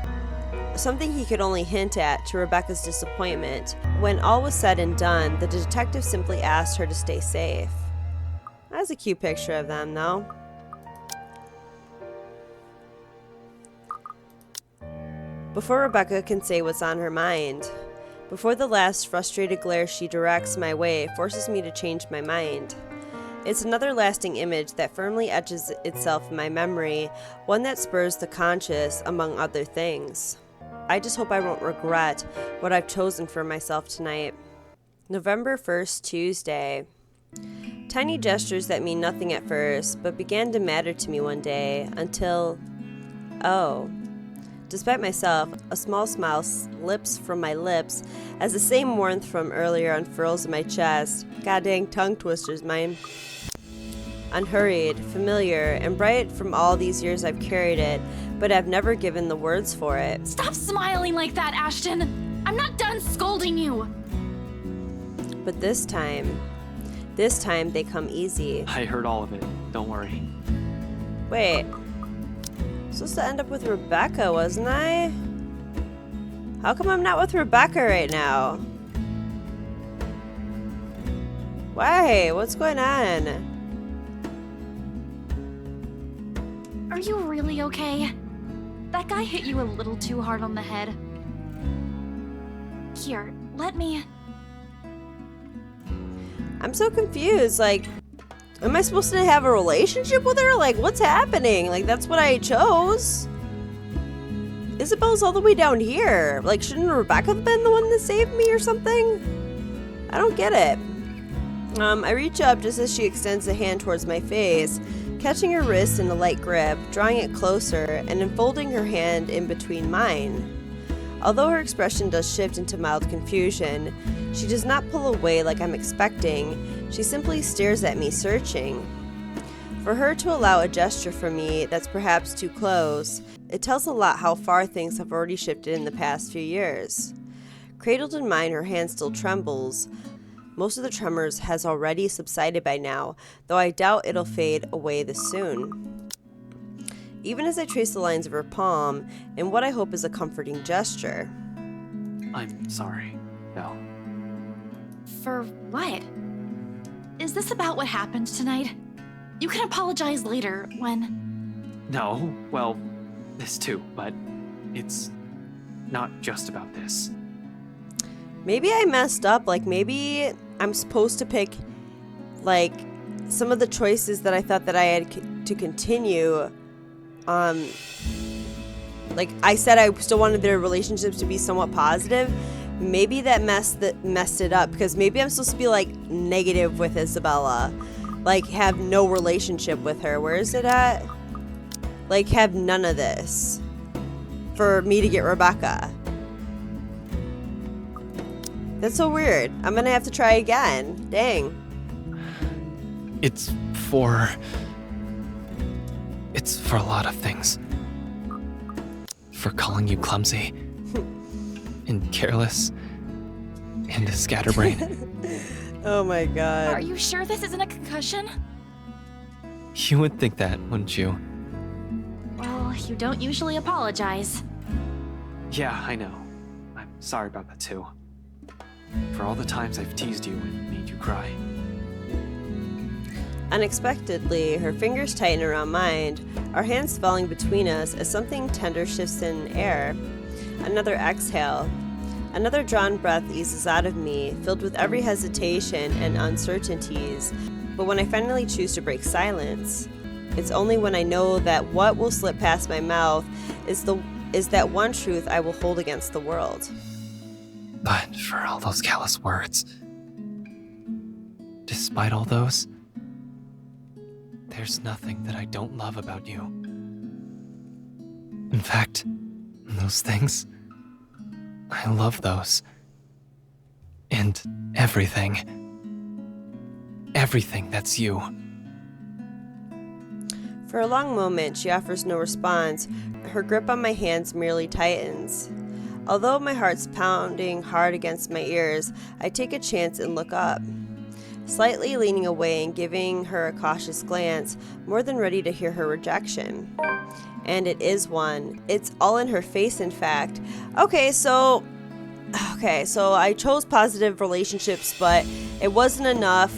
something he could only hint at to Rebecca's disappointment. When all was said and done, the detective simply asked her to stay safe. That's a cute picture of them, though. Before Rebecca can say what's on her mind, before the last frustrated glare she directs my way forces me to change my mind. It's another lasting image that firmly etches itself in my memory, one that spurs the conscious, among other things. I just hope I won't regret what I've chosen for myself tonight. November 1st, Tuesday. Tiny gestures that mean nothing at first, but began to matter to me one day, until... oh. Despite myself, a small smile slips from my lips as the same warmth from earlier unfurls in my chest. God dang tongue twisters, mine. Unhurried, familiar, and bright from all these years I've carried it, but I've never given the words for it. Stop smiling like that, Ashton! I'm not done scolding you! But this time they come easy. I heard all of it. Don't worry. Wait. Supposed to end up with Rebecca, wasn't I? How come I'm not with Rebecca right now? Why? What's going on? Are you really okay? That guy hit you a little too hard on the head. Here, let me... I'm so confused, like... Am I supposed to have a relationship with her? Like, what's happening? Like, that's what I chose. Isabella's all the way down here. Like, shouldn't Rebecca have been the one that saved me or something? I don't get it. I reach up just as she extends a hand towards my face, catching her wrist in a light grip, drawing it closer, and enfolding her hand in between mine. Although her expression does shift into mild confusion, she does not pull away like I'm expecting. She simply stares at me, searching. For her to allow a gesture from me that's perhaps too close, it tells a lot how far things have already shifted in the past few years. Cradled in mine, her hand still trembles. Most of the tremors has already subsided by now, though I doubt it'll fade away this soon. Even as I trace the lines of her palm, in what I hope is a comforting gesture. I'm sorry, Belle. For what? Is this about what happened tonight? You can apologize later, when... No, well, this too, but it's not just about this. Maybe I messed up, like maybe I'm supposed to pick, like, some of the choices that I thought that I had to continue. Like I said, I still wanted their relationships to be somewhat positive. Maybe that messed it up, because maybe I'm supposed to be like negative with Isabella, like have no relationship with her. Where is it at? Like have none of this for me to get Rebecca. That's so weird. I'm gonna have to try again. Dang. It's for a lot of things. For calling you clumsy and careless and a scatterbrain. Oh my god. Are you sure this isn't a concussion? You would think that, wouldn't you? Well, you don't usually apologize. Yeah, I know. I'm sorry about that too. For all the times I've teased you and made you cry. Unexpectedly, her fingers tighten around mine, our hands falling between us as something tender shifts in air. Another exhale. Another drawn breath eases out of me, filled with every hesitation and uncertainties. But when I finally choose to break silence, it's only when I know that what will slip past my mouth is that one truth I will hold against the world. But for all those callous words, despite all those, there's nothing that I don't love about you. In fact, those things, I love those. And everything. Everything that's you. For a long moment, she offers no response. Her grip on my hands merely tightens. Although my heart's pounding hard against my ears, I take a chance and look up. Slightly leaning away and giving her a cautious glance, more than ready to hear her rejection. And it is one. It's all in her face, in fact. Okay, so I chose positive relationships, but it wasn't enough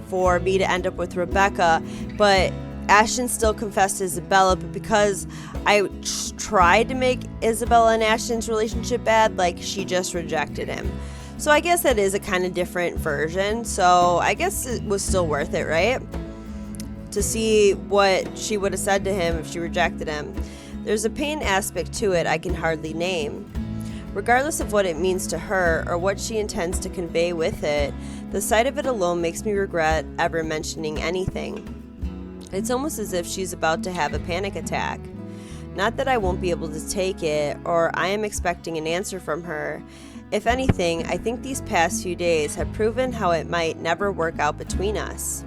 for me to end up with Rebecca, but Ashton still confessed to Isabella, but because I tried to make Isabella and Ashton's relationship bad, like, she just rejected him. So I guess that is a kind of different version, so I guess it was still worth it, right? To see what she would have said to him if she rejected him. There's a pain aspect to it I can hardly name. Regardless of what it means to her or what she intends to convey with it, the sight of it alone makes me regret ever mentioning anything. It's almost as if she's about to have a panic attack. Not that I won't be able to take it, or I am expecting an answer from her. If anything, I think these past few days have proven how it might never work out between us.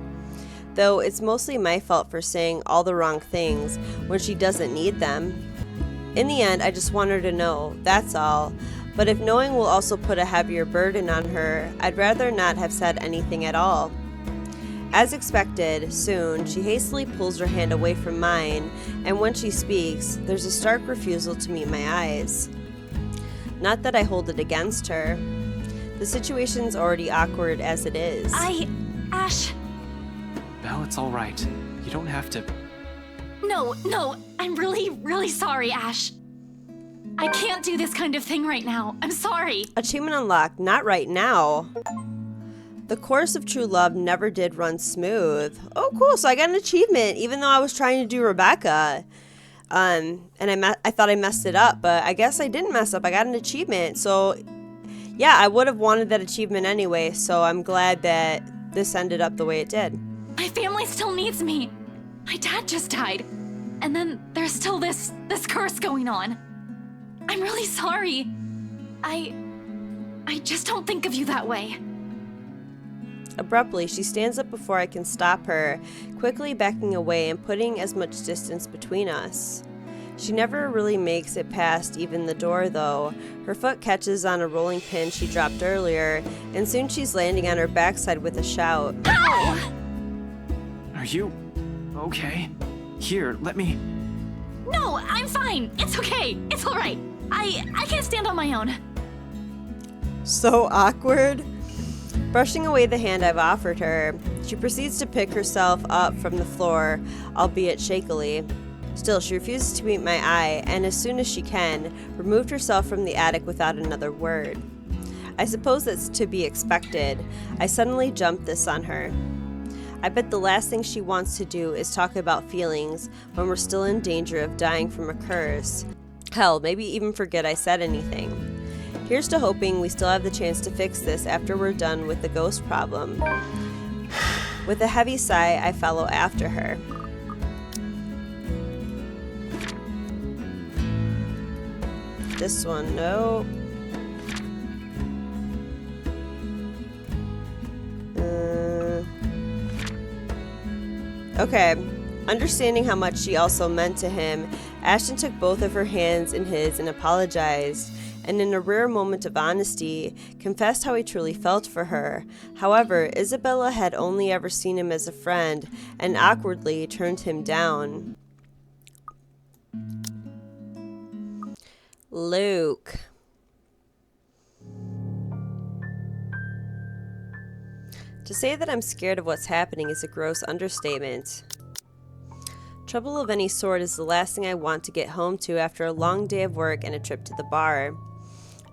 Though it's mostly my fault for saying all the wrong things when she doesn't need them. In the end, I just want her to know, that's all. But if knowing will also put a heavier burden on her, I'd rather not have said anything at all. As expected, soon, she hastily pulls her hand away from mine, and when she speaks, there's a stark refusal to meet my eyes. Not that I hold it against her. The situation's already awkward as it is. Ash... Belle, it's all right. You don't have to... No, I'm really sorry, Ash. I can't do this kind of thing right now. I'm sorry. Achievement unlocked, not right now. The course of true love never did run smooth. Oh, cool, so I got an achievement, even though I was trying to do Rebecca. And I thought I messed it up, but I guess I didn't mess up. I got an achievement, so yeah, I would have wanted that achievement anyway, so I'm glad that this ended up the way it did. My family still needs me. My dad just died, and then there's still this curse going on. I'm really sorry. I just don't think of you that way. Abruptly, she stands up before I can stop her, quickly backing away and putting as much distance between us. She never really makes it past even the door, though. Her foot catches on a rolling pin she dropped earlier, and soon she's landing on her backside with a shout. No! Are you okay? Here, let me... No, I'm fine. It's okay. It's all right. I can't stand on my own. So awkward. Brushing away the hand I've offered her, she proceeds to pick herself up from the floor, albeit shakily. Still, she refuses to meet my eye, and as soon as she can, removed herself from the attic without another word. I suppose that's to be expected. I suddenly jumped this on her. I bet the last thing she wants to do is talk about feelings when we're still in danger of dying from a curse. Hell, maybe even forget I said anything. Here's to hoping we still have the chance to fix this after we're done with the ghost problem. With a heavy sigh, I follow after her. This one, no. Okay. Understanding how much she also meant to him, Ashton took both of her hands in his and apologized. and in a rare moment of honesty, confessed how he truly felt for her. However, Isabella had only ever seen him as a friend and awkwardly turned him down. Luke. To say that I'm scared of what's happening is a gross understatement. Trouble of any sort is the last thing I want to get home to after a long day of work and a trip to the bar.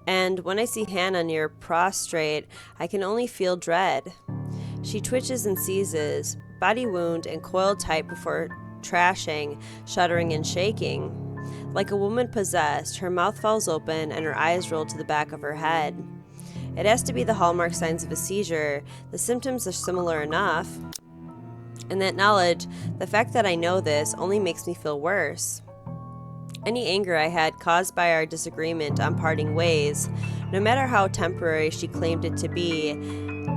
And when I see Hannah near prostrate, I can only feel dread. She twitches and seizes, body wound and coiled tight before trashing, shuddering and shaking. Like a woman possessed, her mouth falls open and her eyes roll to the back of her head. It has to be the hallmark signs of a seizure. The symptoms are similar enough. And that knowledge, the fact that I know this, only makes me feel worse. Any anger I had caused by our disagreement on parting ways, no matter how temporary she claimed it to be,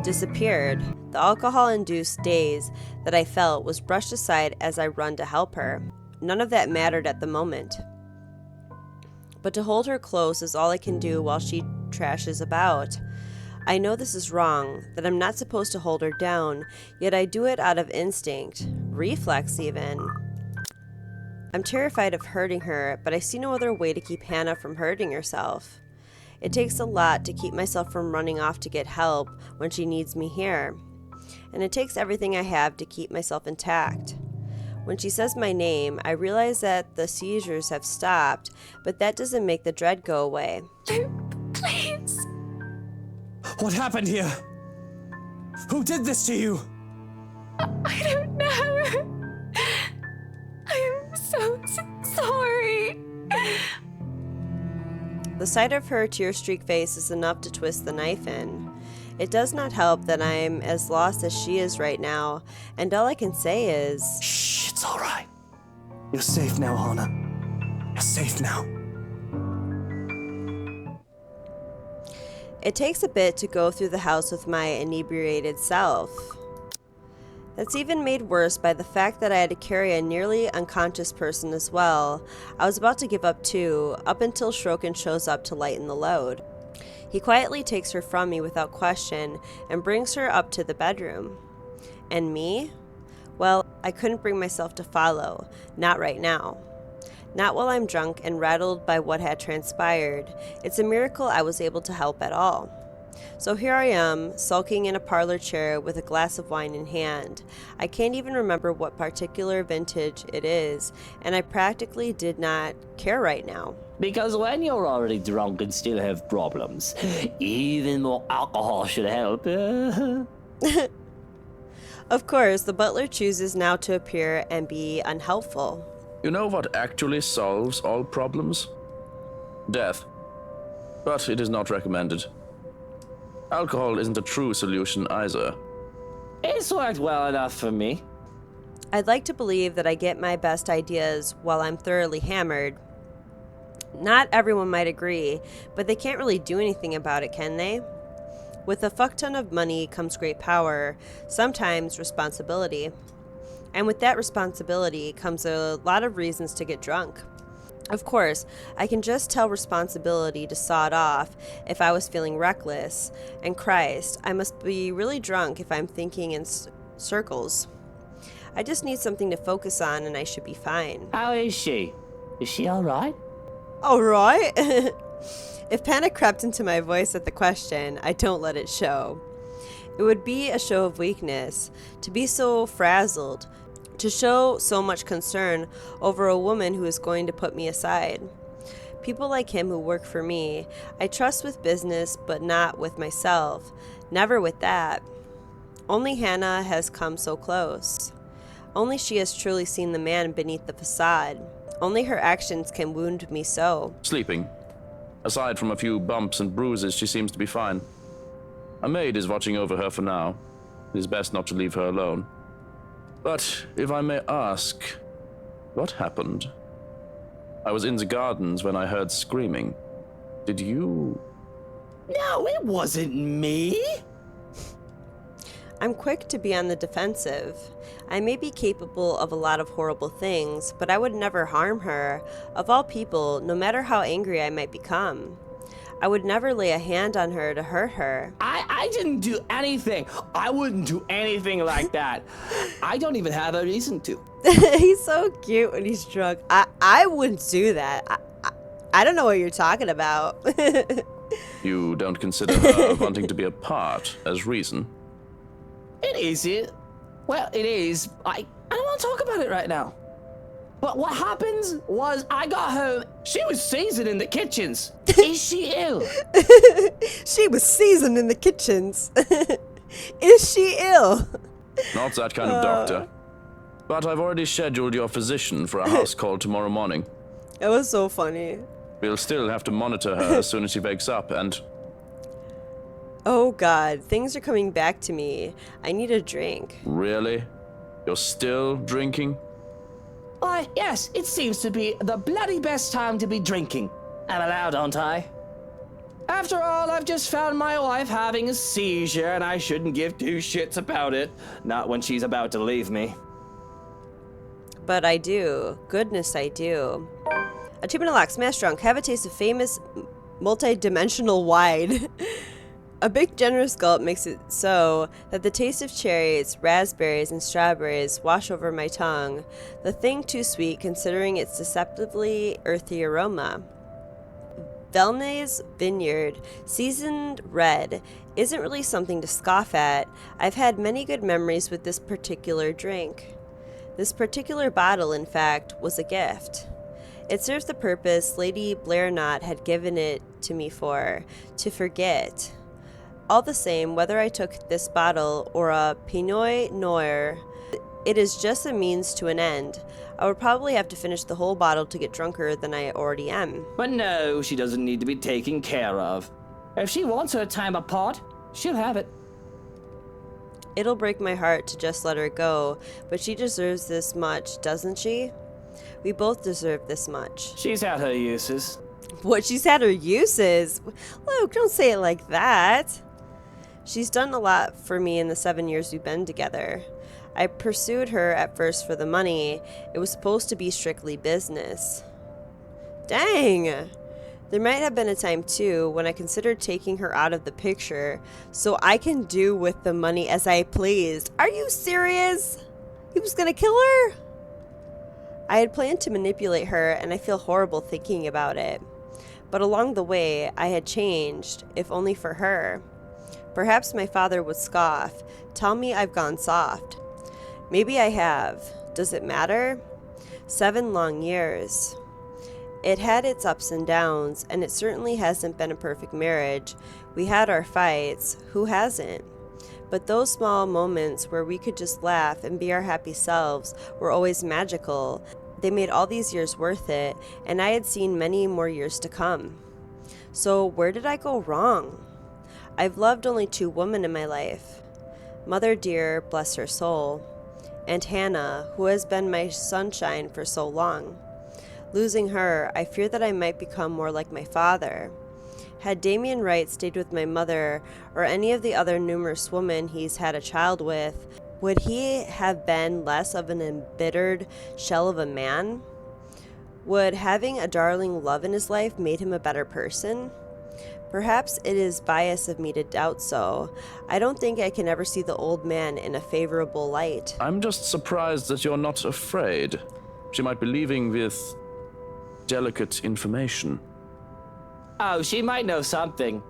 disappeared. The alcohol-induced daze that I felt was brushed aside as I run to help her. None of that mattered at the moment. But to hold her close is all I can do while she trashes about. I know this is wrong, that I'm not supposed to hold her down, yet I do it out of instinct, reflex even. I'm terrified of hurting her, but I see no other way to keep Hannah from hurting herself. It takes a lot to keep myself from running off to get help when she needs me here, and it takes everything I have to keep myself intact. When she says my name, I realize that the seizures have stopped, but that doesn't make the dread go away. Luke, please. What happened here? Who did this to you? I don't know. I'm so sorry. The sight of her tear-streaked face is enough to twist the knife in. It does not help that I'm as lost as she is right now, and all I can say is... Shh, it's all right. You're safe now, Hannah. You're safe now. It takes a bit to go through the house with my inebriated self. That's even made worse by the fact that I had to carry a nearly unconscious person as well. I was about to give up too, up until Shrokin shows up to lighten the load. He quietly takes her from me without question and brings her up to the bedroom. And me? Well, I couldn't bring myself to follow, not right now. Not while I'm drunk and rattled by what had transpired. It's a miracle I was able to help at all. So here I am, sulking in a parlor chair with a glass of wine in hand. I can't even remember what particular vintage it is, and I practically did not care right now. Because when you're already drunk and still have problems, even more alcohol should help. Of course, the butler chooses now to appear and be unhelpful. You know what actually solves all problems? Death. But it is not recommended. Alcohol isn't a true solution either. It's worked well enough for me. I'd like to believe that I get my best ideas while I'm thoroughly hammered. Not everyone might agree, but they can't really do anything about it, can they? With a fuck ton of money comes great power, sometimes responsibility. And with that responsibility comes a lot of reasons to get drunk. Of course, I can just tell responsibility to saw it off if I was feeling reckless, and Christ, I must be really drunk if I'm thinking in circles. I just need something to focus on and I should be fine. How is she? Is she alright? Alright? If panic crept into my voice at the question, I don't let it show. It would be a show of weakness, to be so frazzled, to show so much concern over a woman who is going to put me aside. People like him who work for me, I trust with business but not with myself. Never with that. Only Hannah has come so close. Only she has truly seen the man beneath the facade. Only her actions can wound me so. Sleeping. Aside from a few bumps and bruises, she seems to be fine. A maid is watching over her for now. It is best not to leave her alone. But, if I may ask, what happened? I was in the gardens when I heard screaming. Did you... No, it wasn't me! I'm quick to be on the defensive. I may be capable of a lot of horrible things, but I would never harm her, of all people, no matter how angry I might become. I would never lay a hand on her to hurt her. I didn't do anything. I wouldn't do anything like that. I don't even have a reason to. He's so cute when he's drunk. I wouldn't do that. I don't know what you're talking about. You don't consider her wanting to be a part as reason? It is. Well, it is. I don't want to talk about it right now. But what happens was I got home. She was seasoned in the kitchens. Is she ill? She was seasoned in the kitchens. Is she ill? Not that kind of doctor. But I've already scheduled your physician for a house call tomorrow morning. It was so funny. We'll still have to monitor her as soon as she wakes up and... Oh God, things are coming back to me. I need a drink. Really? You're still drinking? Why, yes, it seems to be the bloody best time to be drinking. I'm allowed, aren't I? After all, I've just found my wife having a seizure, and I shouldn't give two shits about it. Not when she's about to leave me. But I do. Goodness, I do. Achievement unlocked. Smash drunk. Have a taste of famous multi-dimensional wine. A big generous gulp makes it so that the taste of cherries, raspberries, and strawberries wash over my tongue. The thing too sweet considering its deceptively earthy aroma. Velnay's Vineyard, seasoned red, isn't really something to scoff at. I've had many good memories with this particular drink. This particular bottle, in fact, was a gift. It serves the purpose Lady Blairknot had given it to me for, to forget. All the same, whether I took this bottle or a Pinot Noir, it is just a means to an end. I would probably have to finish the whole bottle to get drunker than I already am. But no, she doesn't need to be taken care of. If she wants her time apart, she'll have it. It'll break my heart to just let her go, but she deserves this much, doesn't she? We both deserve this much. She's had her uses. What, she's had her uses? Luke, don't say it like that. She's done a lot for me in the 7 years we've been together. I pursued her at first for the money. It was supposed to be strictly business. Dang! There might have been a time too when I considered taking her out of the picture so I can do with the money as I pleased. Are you serious? He was gonna kill her? I had planned to manipulate her and I feel horrible thinking about it. But along the way, I had changed, if only for her. Perhaps my father would scoff, tell me I've gone soft. Maybe I have. Does it matter? 7 long years. It had its ups and downs, and it certainly hasn't been a perfect marriage. We had our fights. Who hasn't? But those small moments where we could just laugh and be our happy selves were always magical. They made all these years worth it, and I had seen many more years to come. So where did I go wrong? I've loved only 2 women in my life. Mother dear, bless her soul, and Hannah, who has been my sunshine for so long. Losing her, I fear that I might become more like my father. Had Damien Wright stayed with my mother, or any of the other numerous women he's had a child with, would he have been less of an embittered shell of a man? Would having a darling love in his life made him a better person? Perhaps it is bias of me to doubt so. I don't think I can ever see the old man in a favorable light. I'm just surprised that you're not afraid. She might be leaving with delicate information. Oh, she might know something.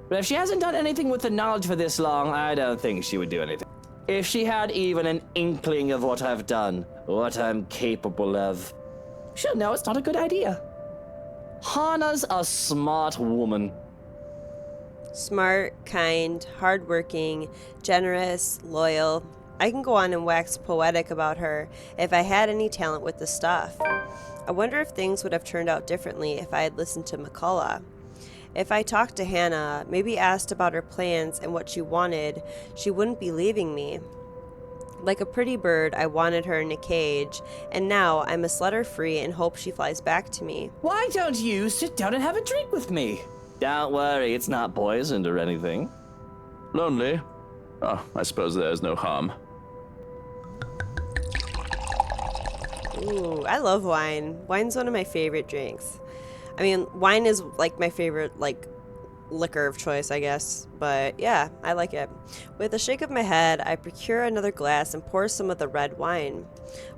But if she hasn't done anything with the knowledge for this long, I don't think she would do anything. If she had even an inkling of what I've done, what I'm capable of, she'll know it's not a good idea. Hannah's a smart woman. Smart, kind, hardworking, generous, loyal. I can go on and wax poetic about her if I had any talent with the stuff. I wonder if things would have turned out differently if I had listened to McCullough. If I talked to Hannah, maybe asked about her plans and what she wanted, she wouldn't be leaving me. Like a pretty bird, I wanted her in a cage, and now I must let her free and hope she flies back to me. Why don't you sit down and have a drink with me? Don't worry, it's not poisoned or anything. Lonely? Oh, I suppose there's no harm. Ooh, I love wine. Wine's one of my favorite drinks. I mean, wine is like my favorite, like, liquor of choice, I guess. But yeah, I like it. With a shake of my head, I procure another glass and pour some of the red wine.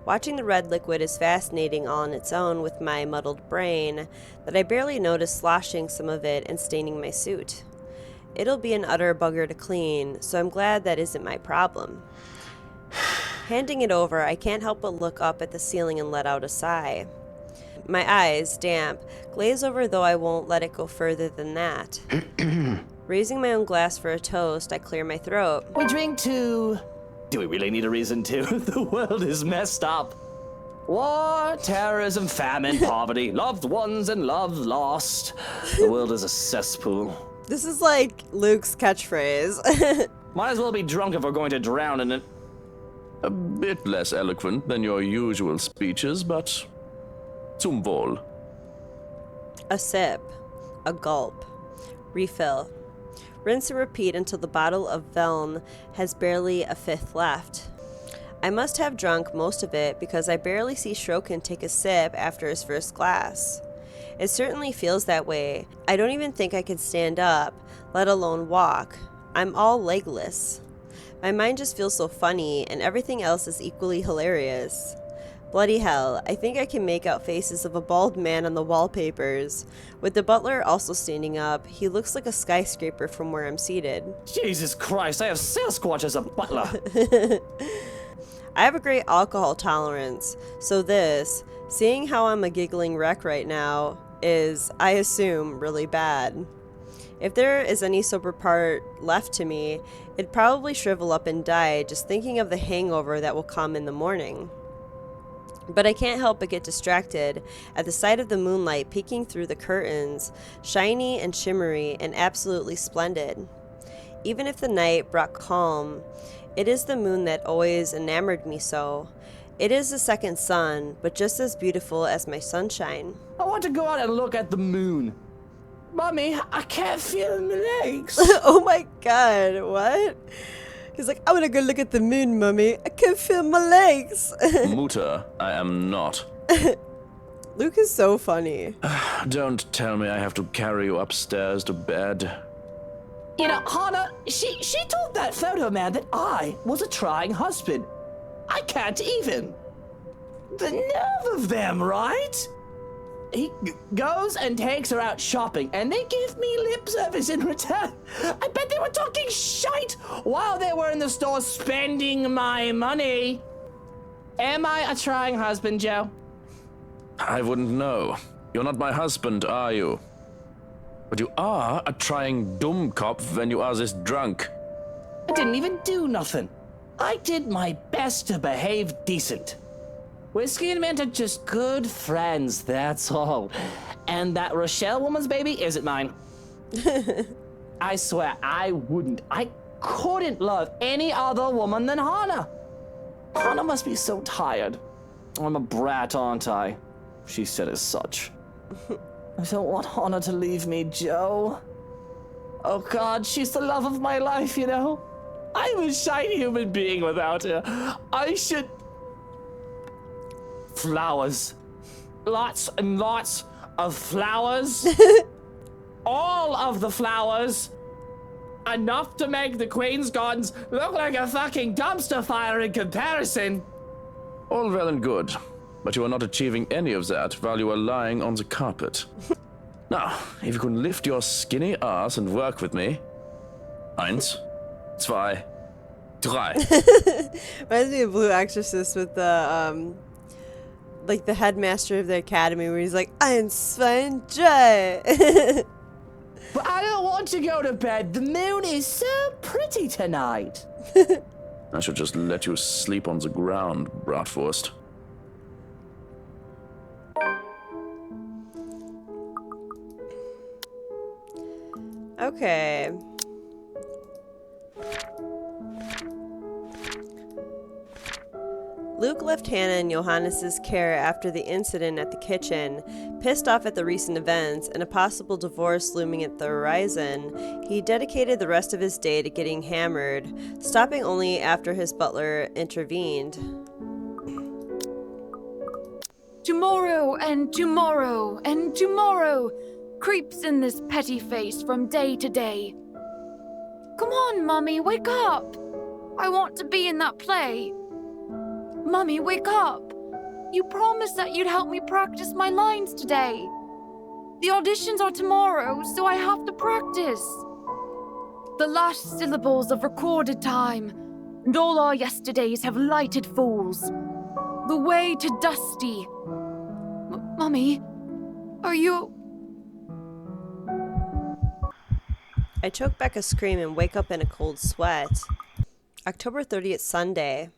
Watching the red liquid is fascinating all on its own with my muddled brain, that I barely notice sloshing some of it and staining my suit. It'll be an utter bugger to clean, so I'm glad that isn't my problem. Handing it over, I can't help but look up at the ceiling and let out a sigh. My eyes, damp, glaze over, though I won't let it go further than that. Raising my own glass for a toast, I clear my throat. We drink to... Do we really need a reason to? The world is messed up. War, terrorism, famine, poverty, loved ones and love lost. The world is a cesspool. This is like Luke's catchphrase. Might as well be drunk if we're going to drown in it. A bit less eloquent than your usual speeches, but zum Wohl. A sip, a gulp, refill. Rinse and repeat until the bottle of Veln has barely a fifth left. I must have drunk most of it because I barely see Shrokin take a sip after his first glass. It certainly feels that way. I don't even think I can stand up, let alone walk. I'm all legless. My mind just feels so funny, and everything else is equally hilarious. Bloody hell, I think I can make out faces of a bald man on the wallpapers. With the butler also standing up, he looks like a skyscraper from where I'm seated. Jesus Christ, I have Sasquatch as a butler. I have a great alcohol tolerance, so this, seeing how I'm a giggling wreck right now, is, I assume, really bad. If there is any sober part left to me, it'd probably shrivel up and die just thinking of the hangover that will come in the morning. But I can't help but get distracted at the sight of the moonlight peeking through the curtains, shiny and shimmery and absolutely splendid. Even if the night brought calm, it is the moon that always enamored me so. It is the second sun, but just as beautiful as my sunshine. I want to go out and look at the moon. Mommy, I can't feel my legs. Oh my god, what? He's like, I want to go look at the moon, Mummy. I can't feel my legs. Mutter, I am not. Luke is so funny. Don't tell me I have to carry you upstairs to bed. You know, Hannah, she told that photo man that I was a trying husband. I can't even. The nerve of them, right? He goes and takes her out shopping, and they give me lip service in return. I bet they were talking shite while they were in the store spending my money. Am I a trying husband, Joe? I wouldn't know. You're not my husband, are you? But you are a trying Dummkopf when you are this drunk. I didn't even do nothing. I did my best to behave decent. Whiskey and mint are just good friends, that's all. And that Roschelle woman's baby isn't mine. I swear, I couldn't love any other woman than Hannah. Hannah must be so tired. I'm a brat, aren't I? She said as such. I don't want Hannah to leave me, Joe. Oh God, she's the love of my life, you know? I'm a shy human being without her. I should... Flowers. Lots and lots of flowers. All of the flowers. Enough to make the Queen's Gardens look like a fucking dumpster fire in comparison. All well and good, but you are not achieving any of that while you are lying on the carpet. Now, if you can lift your skinny ass and work with me. 1, 2, 3. Reminds me of Blue Exorcist with the, like the headmaster of the academy where he's like, 1, 2, 3. But I don't want to go to bed. The moon is so pretty tonight. I should just let you sleep on the ground, Bratwurst. Okay. Luke left Hannah in Johannes' care after the incident at the kitchen. Pissed off at the recent events and a possible divorce looming at the horizon, he dedicated the rest of his day to getting hammered, stopping only after his butler intervened. Tomorrow and tomorrow and tomorrow. creeps in this petty face from day to day. Come on, Mummy, wake up! I want to be in that play. Mummy, wake up! You promised that you'd help me practice my lines today. The auditions are tomorrow, so I have to practice. The last syllables of recorded time, and all our yesterdays have lighted fools. The way to Dusty. Mummy, are you... I choke back a scream and wake up in a cold sweat. October 30th, Sunday.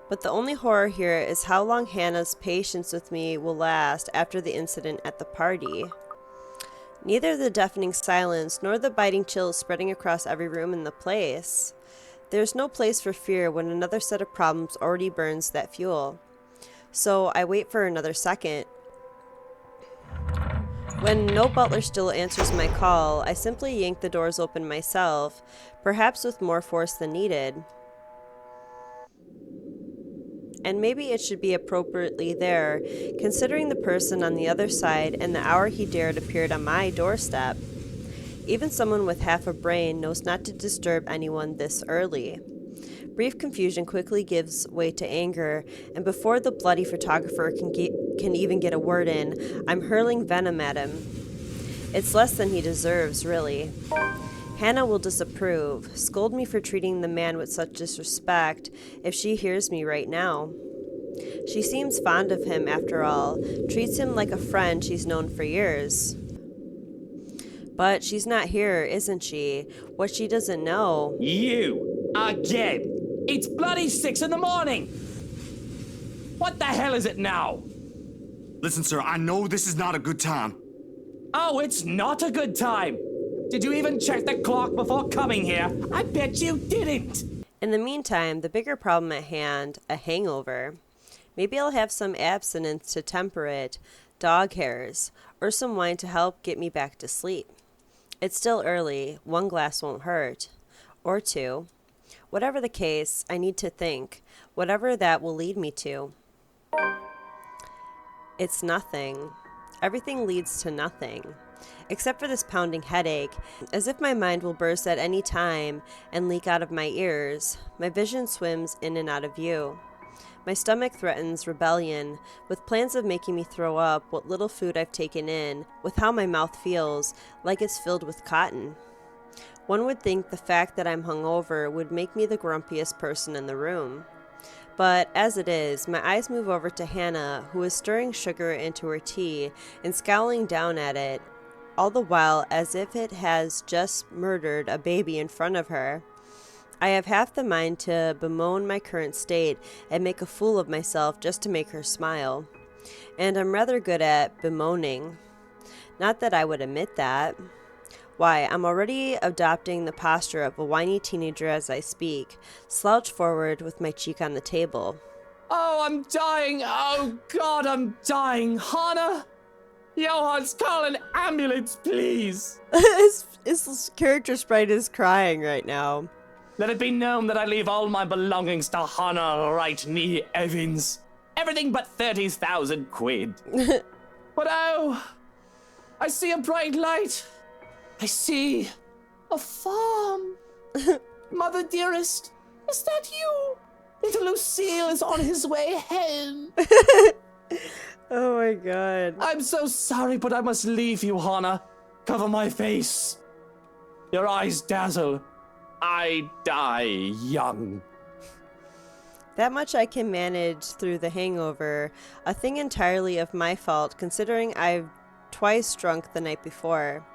But the only horror here is how long Hannah's patience with me will last after the incident at the party. Neither the deafening silence nor the biting chills spreading across every room in the place. There's no place for fear when another set of problems already burns that fuel. So I wait for another second. When no butler still answers my call, I simply yank the doors open myself, perhaps with more force than needed. And maybe it should be appropriately there, considering the person on the other side and the hour he dared appeared on my doorstep. Even someone with half a brain knows not to disturb anyone this early. Brief confusion quickly gives way to anger, and before the bloody photographer can even get a word in, I'm hurling venom at him. It's less than he deserves, really. Hannah will disapprove, scold me for treating the man with such disrespect if she hears me right now. She seems fond of him, after all, treats him like a friend she's known for years. But she's not here, isn't she? What she doesn't know... You! Again! It's bloody 6 in the morning! What the hell is it now? Listen, sir, I know this is not a good time. Oh, it's not a good time! Did you even check the clock before coming here? I bet you didn't! In the meantime, the bigger problem at hand, a hangover. Maybe I'll have some abstinence to temper it, dog hairs, or some wine to help get me back to sleep. It's still early, 1 glass won't hurt. Or 2. Whatever the case, I need to think, whatever that will lead me to. It's nothing. Everything leads to nothing. Except for this pounding headache, as if my mind will burst at any time and leak out of my ears. My vision swims in and out of view. My stomach threatens rebellion, with plans of making me throw up what little food I've taken in, with how my mouth feels, like it's filled with cotton. One would think the fact that I'm hungover would make me the grumpiest person in the room. But as it is, my eyes move over to Hannah, who is stirring sugar into her tea and scowling down at it, all the while as if it has just murdered a baby in front of her. I have half the mind to bemoan my current state and make a fool of myself just to make her smile. And I'm rather good at bemoaning. Not that I would admit that. Why, I'm already adopting the posture of a whiny teenager as I speak, slouched forward with my cheek on the table. Oh, I'm dying! Oh, God, I'm dying! Hannah! Johannes, call an ambulance, please! His character sprite is crying right now. Let it be known that I leave all my belongings to Hannah right knee Evans. Everything but 30,000 quid. But oh, I see a bright light. I see a farm. Mother dearest, is that you? Little Lucille is on his way home. Oh my God. I'm so sorry, but I must leave you, Hannah. Cover my face. Your eyes dazzle. I die young. That much I can manage through the hangover, a thing entirely of my fault considering I've twice drunk the night before.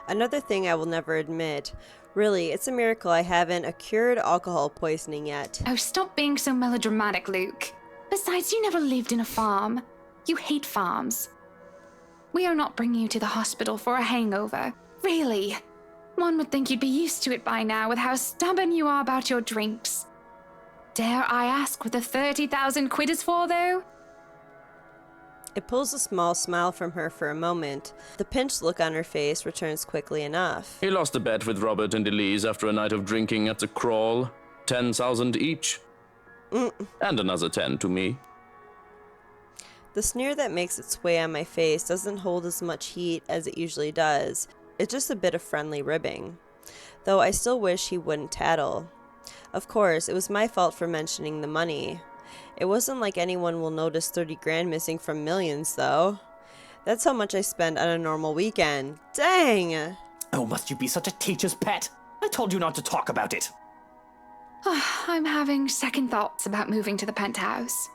Another thing I will never admit. Really, it's a miracle I haven't accrued alcohol poisoning yet. Oh, stop being so melodramatic, Luke. Besides, you never lived in a farm. You hate farms. We are not bringing you to the hospital for a hangover. Really. One would think you'd be used to it by now with how stubborn you are about your drinks. Dare I ask what the 30,000 quid is for, though? It pulls a small smile from her for a moment. The pinched look on her face returns quickly enough. He lost a bet with Robert and Elise after a night of drinking at the Crawl. 10,000 each. And another 10 to me. The sneer that makes its way on my face doesn't hold as much heat as it usually does. It's just a bit of friendly ribbing. Though I still wish he wouldn't tattle. Of course, it was my fault for mentioning the money. It wasn't like anyone will notice 30 grand missing from millions, though. That's how much I spend on a normal weekend. Dang! Oh, must you be such a teacher's pet? I told you not to talk about it. I'm having second thoughts about moving to the penthouse.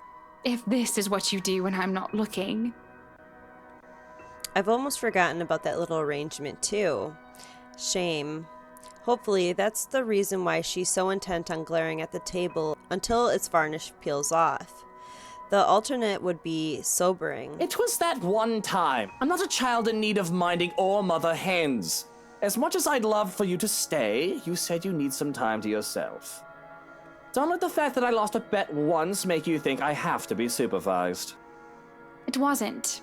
If this is what you do when I'm not looking. I've almost forgotten about that little arrangement, too. Shame. Hopefully, that's the reason why she's so intent on glaring at the table until its varnish peels off. The alternate would be sobering. It was that one time. I'm not a child in need of minding or mother hens. As much as I'd love for you to stay, you said you need some time to yourself. Don't let the fact that I lost a bet once make you think I have to be supervised. It wasn't.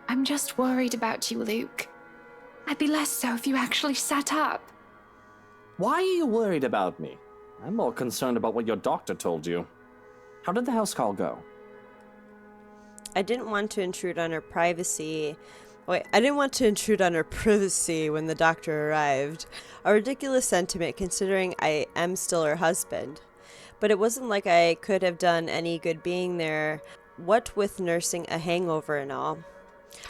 I'm just worried about you, Luke. I'd be less so if you actually sat up. Why are you worried about me? I'm more concerned about what your doctor told you. How did the house call go? I didn't want to intrude on her privacy. I didn't want to intrude on her privacy when the doctor arrived. A ridiculous sentiment considering I am still her husband. But it wasn't like I could have done any good being there, what with nursing a hangover and all.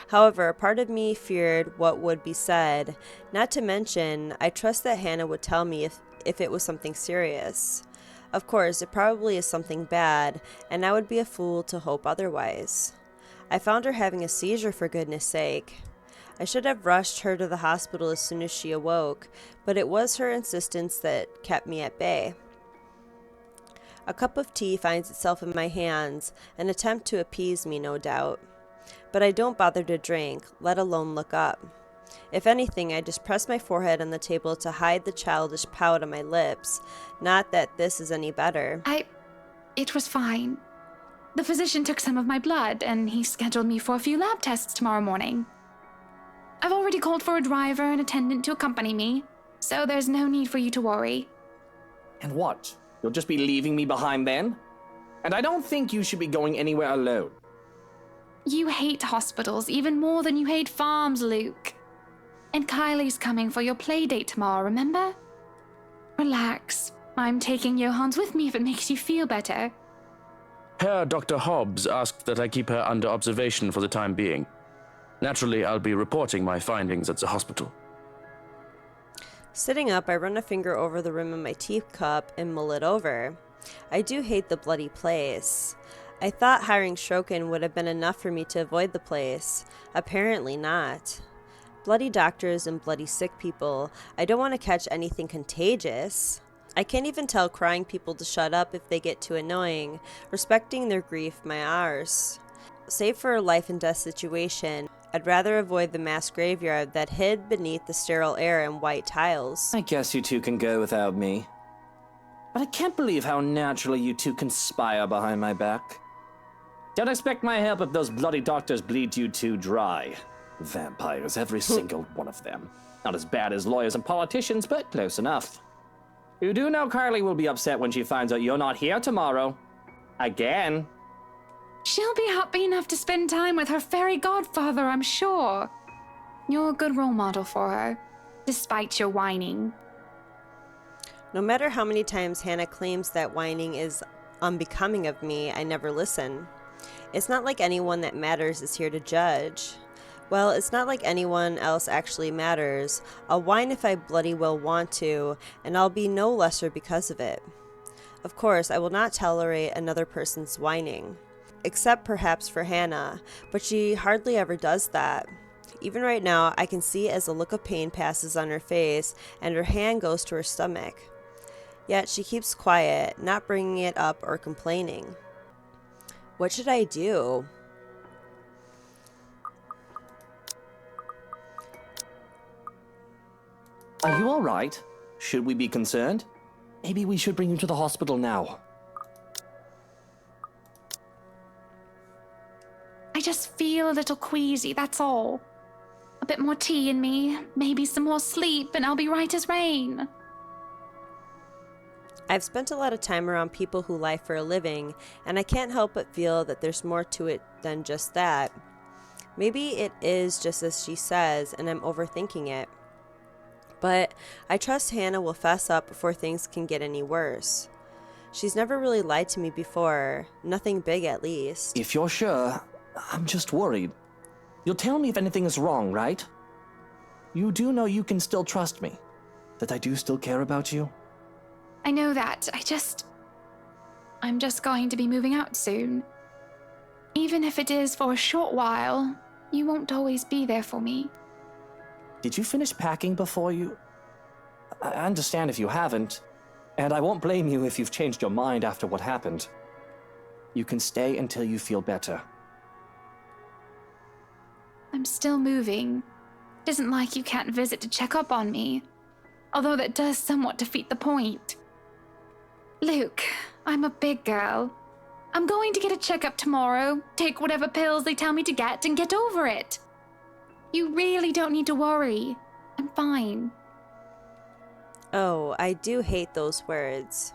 However, a part of me feared what would be said. Not to mention, I trust that Hannah would tell me if it was something serious. Of course, it probably is something bad, and I would be a fool to hope otherwise. I found her having a seizure, for goodness sake. I should have rushed her to the hospital as soon as she awoke, but it was her insistence that kept me at bay. A cup of tea finds itself in my hands, an attempt to appease me, no doubt. But I don't bother to drink, let alone look up. If anything, I just press my forehead on the table to hide the childish pout on my lips. Not that this is any better. It was fine. The physician took some of my blood, and he scheduled me for a few lab tests tomorrow morning. I've already called for a driver and attendant to accompany me, so there's no need for you to worry. And what? You'll just be leaving me behind then? And I don't think you should be going anywhere alone. You hate hospitals even more than you hate farms, Luke. And Kylie's coming for your play date tomorrow, remember? Relax. I'm taking Johannes with me if it makes you feel better. Herr Dr. Hobbs asked that I keep her under observation for the time being. Naturally, I'll be reporting my findings at the hospital. Sitting up, I run a finger over the rim of my teacup and mull it over. I do hate the bloody place. I thought hiring Stroken would have been enough for me to avoid the place. Apparently not. Bloody doctors and bloody sick people. I don't want to catch anything contagious. I can't even tell crying people to shut up if they get too annoying. Respecting their grief, my arse. Save for a life and death situation, I'd rather avoid the mass graveyard that hid beneath the sterile air and white tiles. I guess you two can go without me. But I can't believe how naturally you two conspire behind my back. Don't expect my help if those bloody doctors bleed you two dry. Vampires, every single one of them. Not as bad as lawyers and politicians, but close enough. You do know Kylie will be upset when she finds out you're not here tomorrow. Again. She'll be happy enough to spend time with her fairy godfather, I'm sure. You're a good role model for her, despite your whining. No matter how many times Hannah claims that whining is unbecoming of me, I never listen. It's not like anyone that matters is here to judge. Well, it's not like anyone else actually matters. I'll whine if I bloody well want to, and I'll be no lesser because of it. Of course, I will not tolerate another person's whining. Except perhaps for Hannah, but she hardly ever does that. Even right now, I can see as a look of pain passes on her face and her hand goes to her stomach. Yet she keeps quiet, not bringing it up or complaining. What should I do? Are you all right? Should we be concerned? Maybe we should bring you to the hospital now. I just feel a little queasy, that's all. A bit more tea in me, maybe some more sleep, and I'll be right as rain. I've spent a lot of time around people who lie for a living, and I can't help but feel that there's more to it than just that. Maybe it is just as she says, and I'm overthinking it. But I trust Hannah will fess up before things can get any worse. She's never really lied to me before, nothing big at least. If you're sure, I'm just worried. You'll tell me if anything is wrong, right? You do know you can still trust me, that I do still care about you? I know that. I'm just going to be moving out soon. Even if it is for a short while, you won't always be there for me. Did you finish packing before you... I understand if you haven't, and I won't blame you if you've changed your mind after what happened. You can stay until you feel better. I'm still moving. It isn't like you can't visit to check up on me, although that does somewhat defeat the point. Luke, I'm a big girl. I'm going to get a checkup tomorrow, take whatever pills they tell me to get, and get over it. You really don't need to worry. I'm fine. Oh, I do hate those words.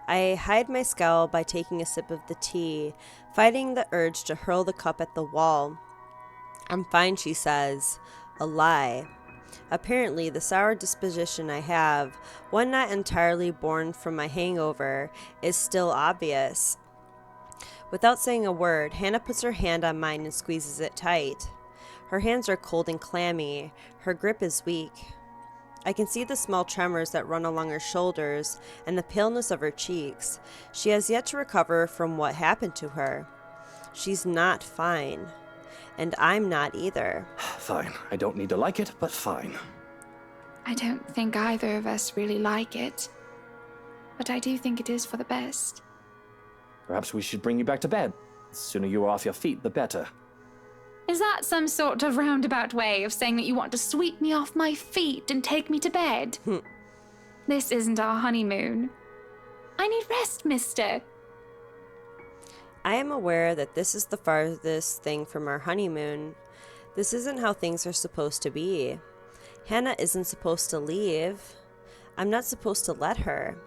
I hide my scowl by taking a sip of the tea, fighting the urge to hurl the cup at the wall. I'm fine, she says. A lie. Apparently, the sour disposition I have, one not entirely born from my hangover, is still obvious. Without saying a word, Hannah puts her hand on mine and squeezes it tight. Her hands are cold and clammy. Her grip is weak. I can see the small tremors that run along her shoulders and the paleness of her cheeks. She has yet to recover from what happened to her. She's not fine. And I'm not either. Fine. I don't need to like it, but fine. I don't think either of us really like it. But I do think it is for the best. Perhaps we should bring you back to bed. The sooner you are off your feet, the better. Is that some sort of roundabout way of saying that you want to sweep me off my feet and take me to bed? This isn't our honeymoon. I need rest, mister. I am aware that this is the farthest thing from our honeymoon. This isn't how things are supposed to be. Hannah isn't supposed to leave. I'm not supposed to let her.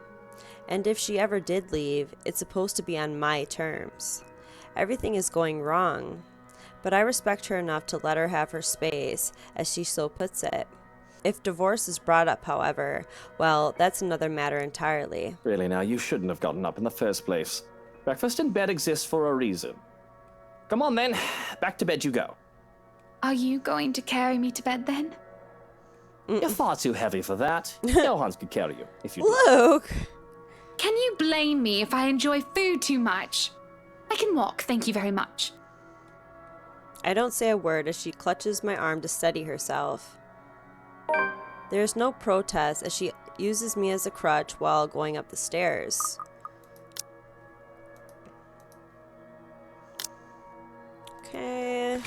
And if she ever did leave, it's supposed to be on my terms. Everything is going wrong. But I respect her enough to let her have her space, as she so puts it. If divorce is brought up, however, well, that's another matter entirely. Really now, you shouldn't have gotten up in the first place. Breakfast in bed exists for a reason. Come on then, back to bed you go. Are you going to carry me to bed then? You're far too heavy for that. Johannes could carry you, if you Luke! Can you blame me if I enjoy food too much? I can walk, thank you very much. I don't say a word as she clutches my arm to steady herself. There is no protest as she uses me as a crutch while going up the stairs. Okay.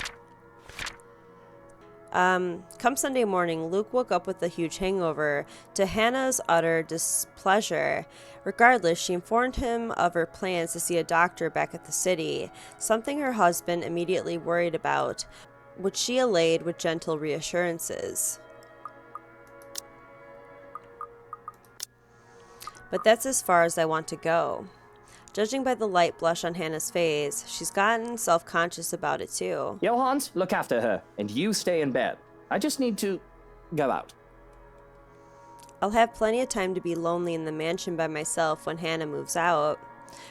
Come Sunday morning, Luke woke up with a huge hangover, to Hannah's utter displeasure. Regardless, she informed him of her plans to see a doctor back at the city, something her husband immediately worried about, which she allayed with gentle reassurances. But that's as far as I want to go. Judging by the light blush on Hannah's face, she's gotten self-conscious about it too. Johannes, look after her, and you stay in bed. I just need to go out. I'll have plenty of time to be lonely in the mansion by myself when Hannah moves out.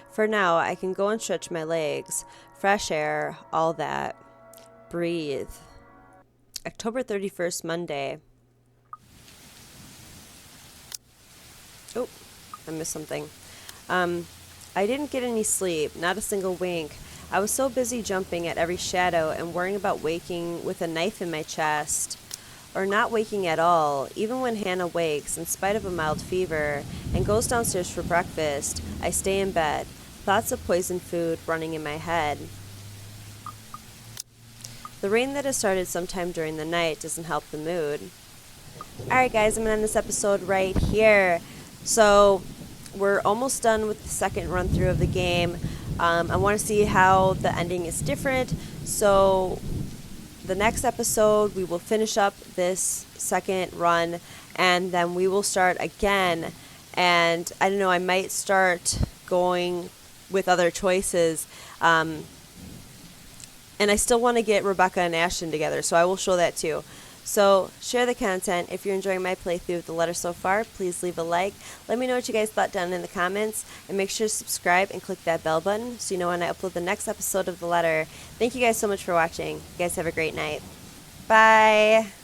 For now, I can go and stretch my legs, fresh air, all that. Breathe. October 31st, Monday. Oh, I missed something. I didn't get any sleep, not a single wink. I was so busy jumping at every shadow and worrying about waking with a knife in my chest. Or not waking at all. Even when Hannah wakes, in spite of a mild fever, and goes downstairs for breakfast, I stay in bed, thoughts of poisoned food running in my head. The rain that has started sometime during the night doesn't help the mood. Alright guys, I'm going to end this episode right here. So, we're almost done with the second run through of the game. I want to see how the ending is different. So the next episode we will finish up this second run, and then we will start again And I don't know, I might start going with other choices. And I still want to get Rebecca and Ashton together, so I will show that too. So share the content. If you're enjoying my playthrough of the letter so far, please leave a like. Let me know what you guys thought down in the comments, and make sure to subscribe and click that bell button so you know when I upload the next episode of the letter. Thank you guys so much for watching. You guys have a great night. Bye.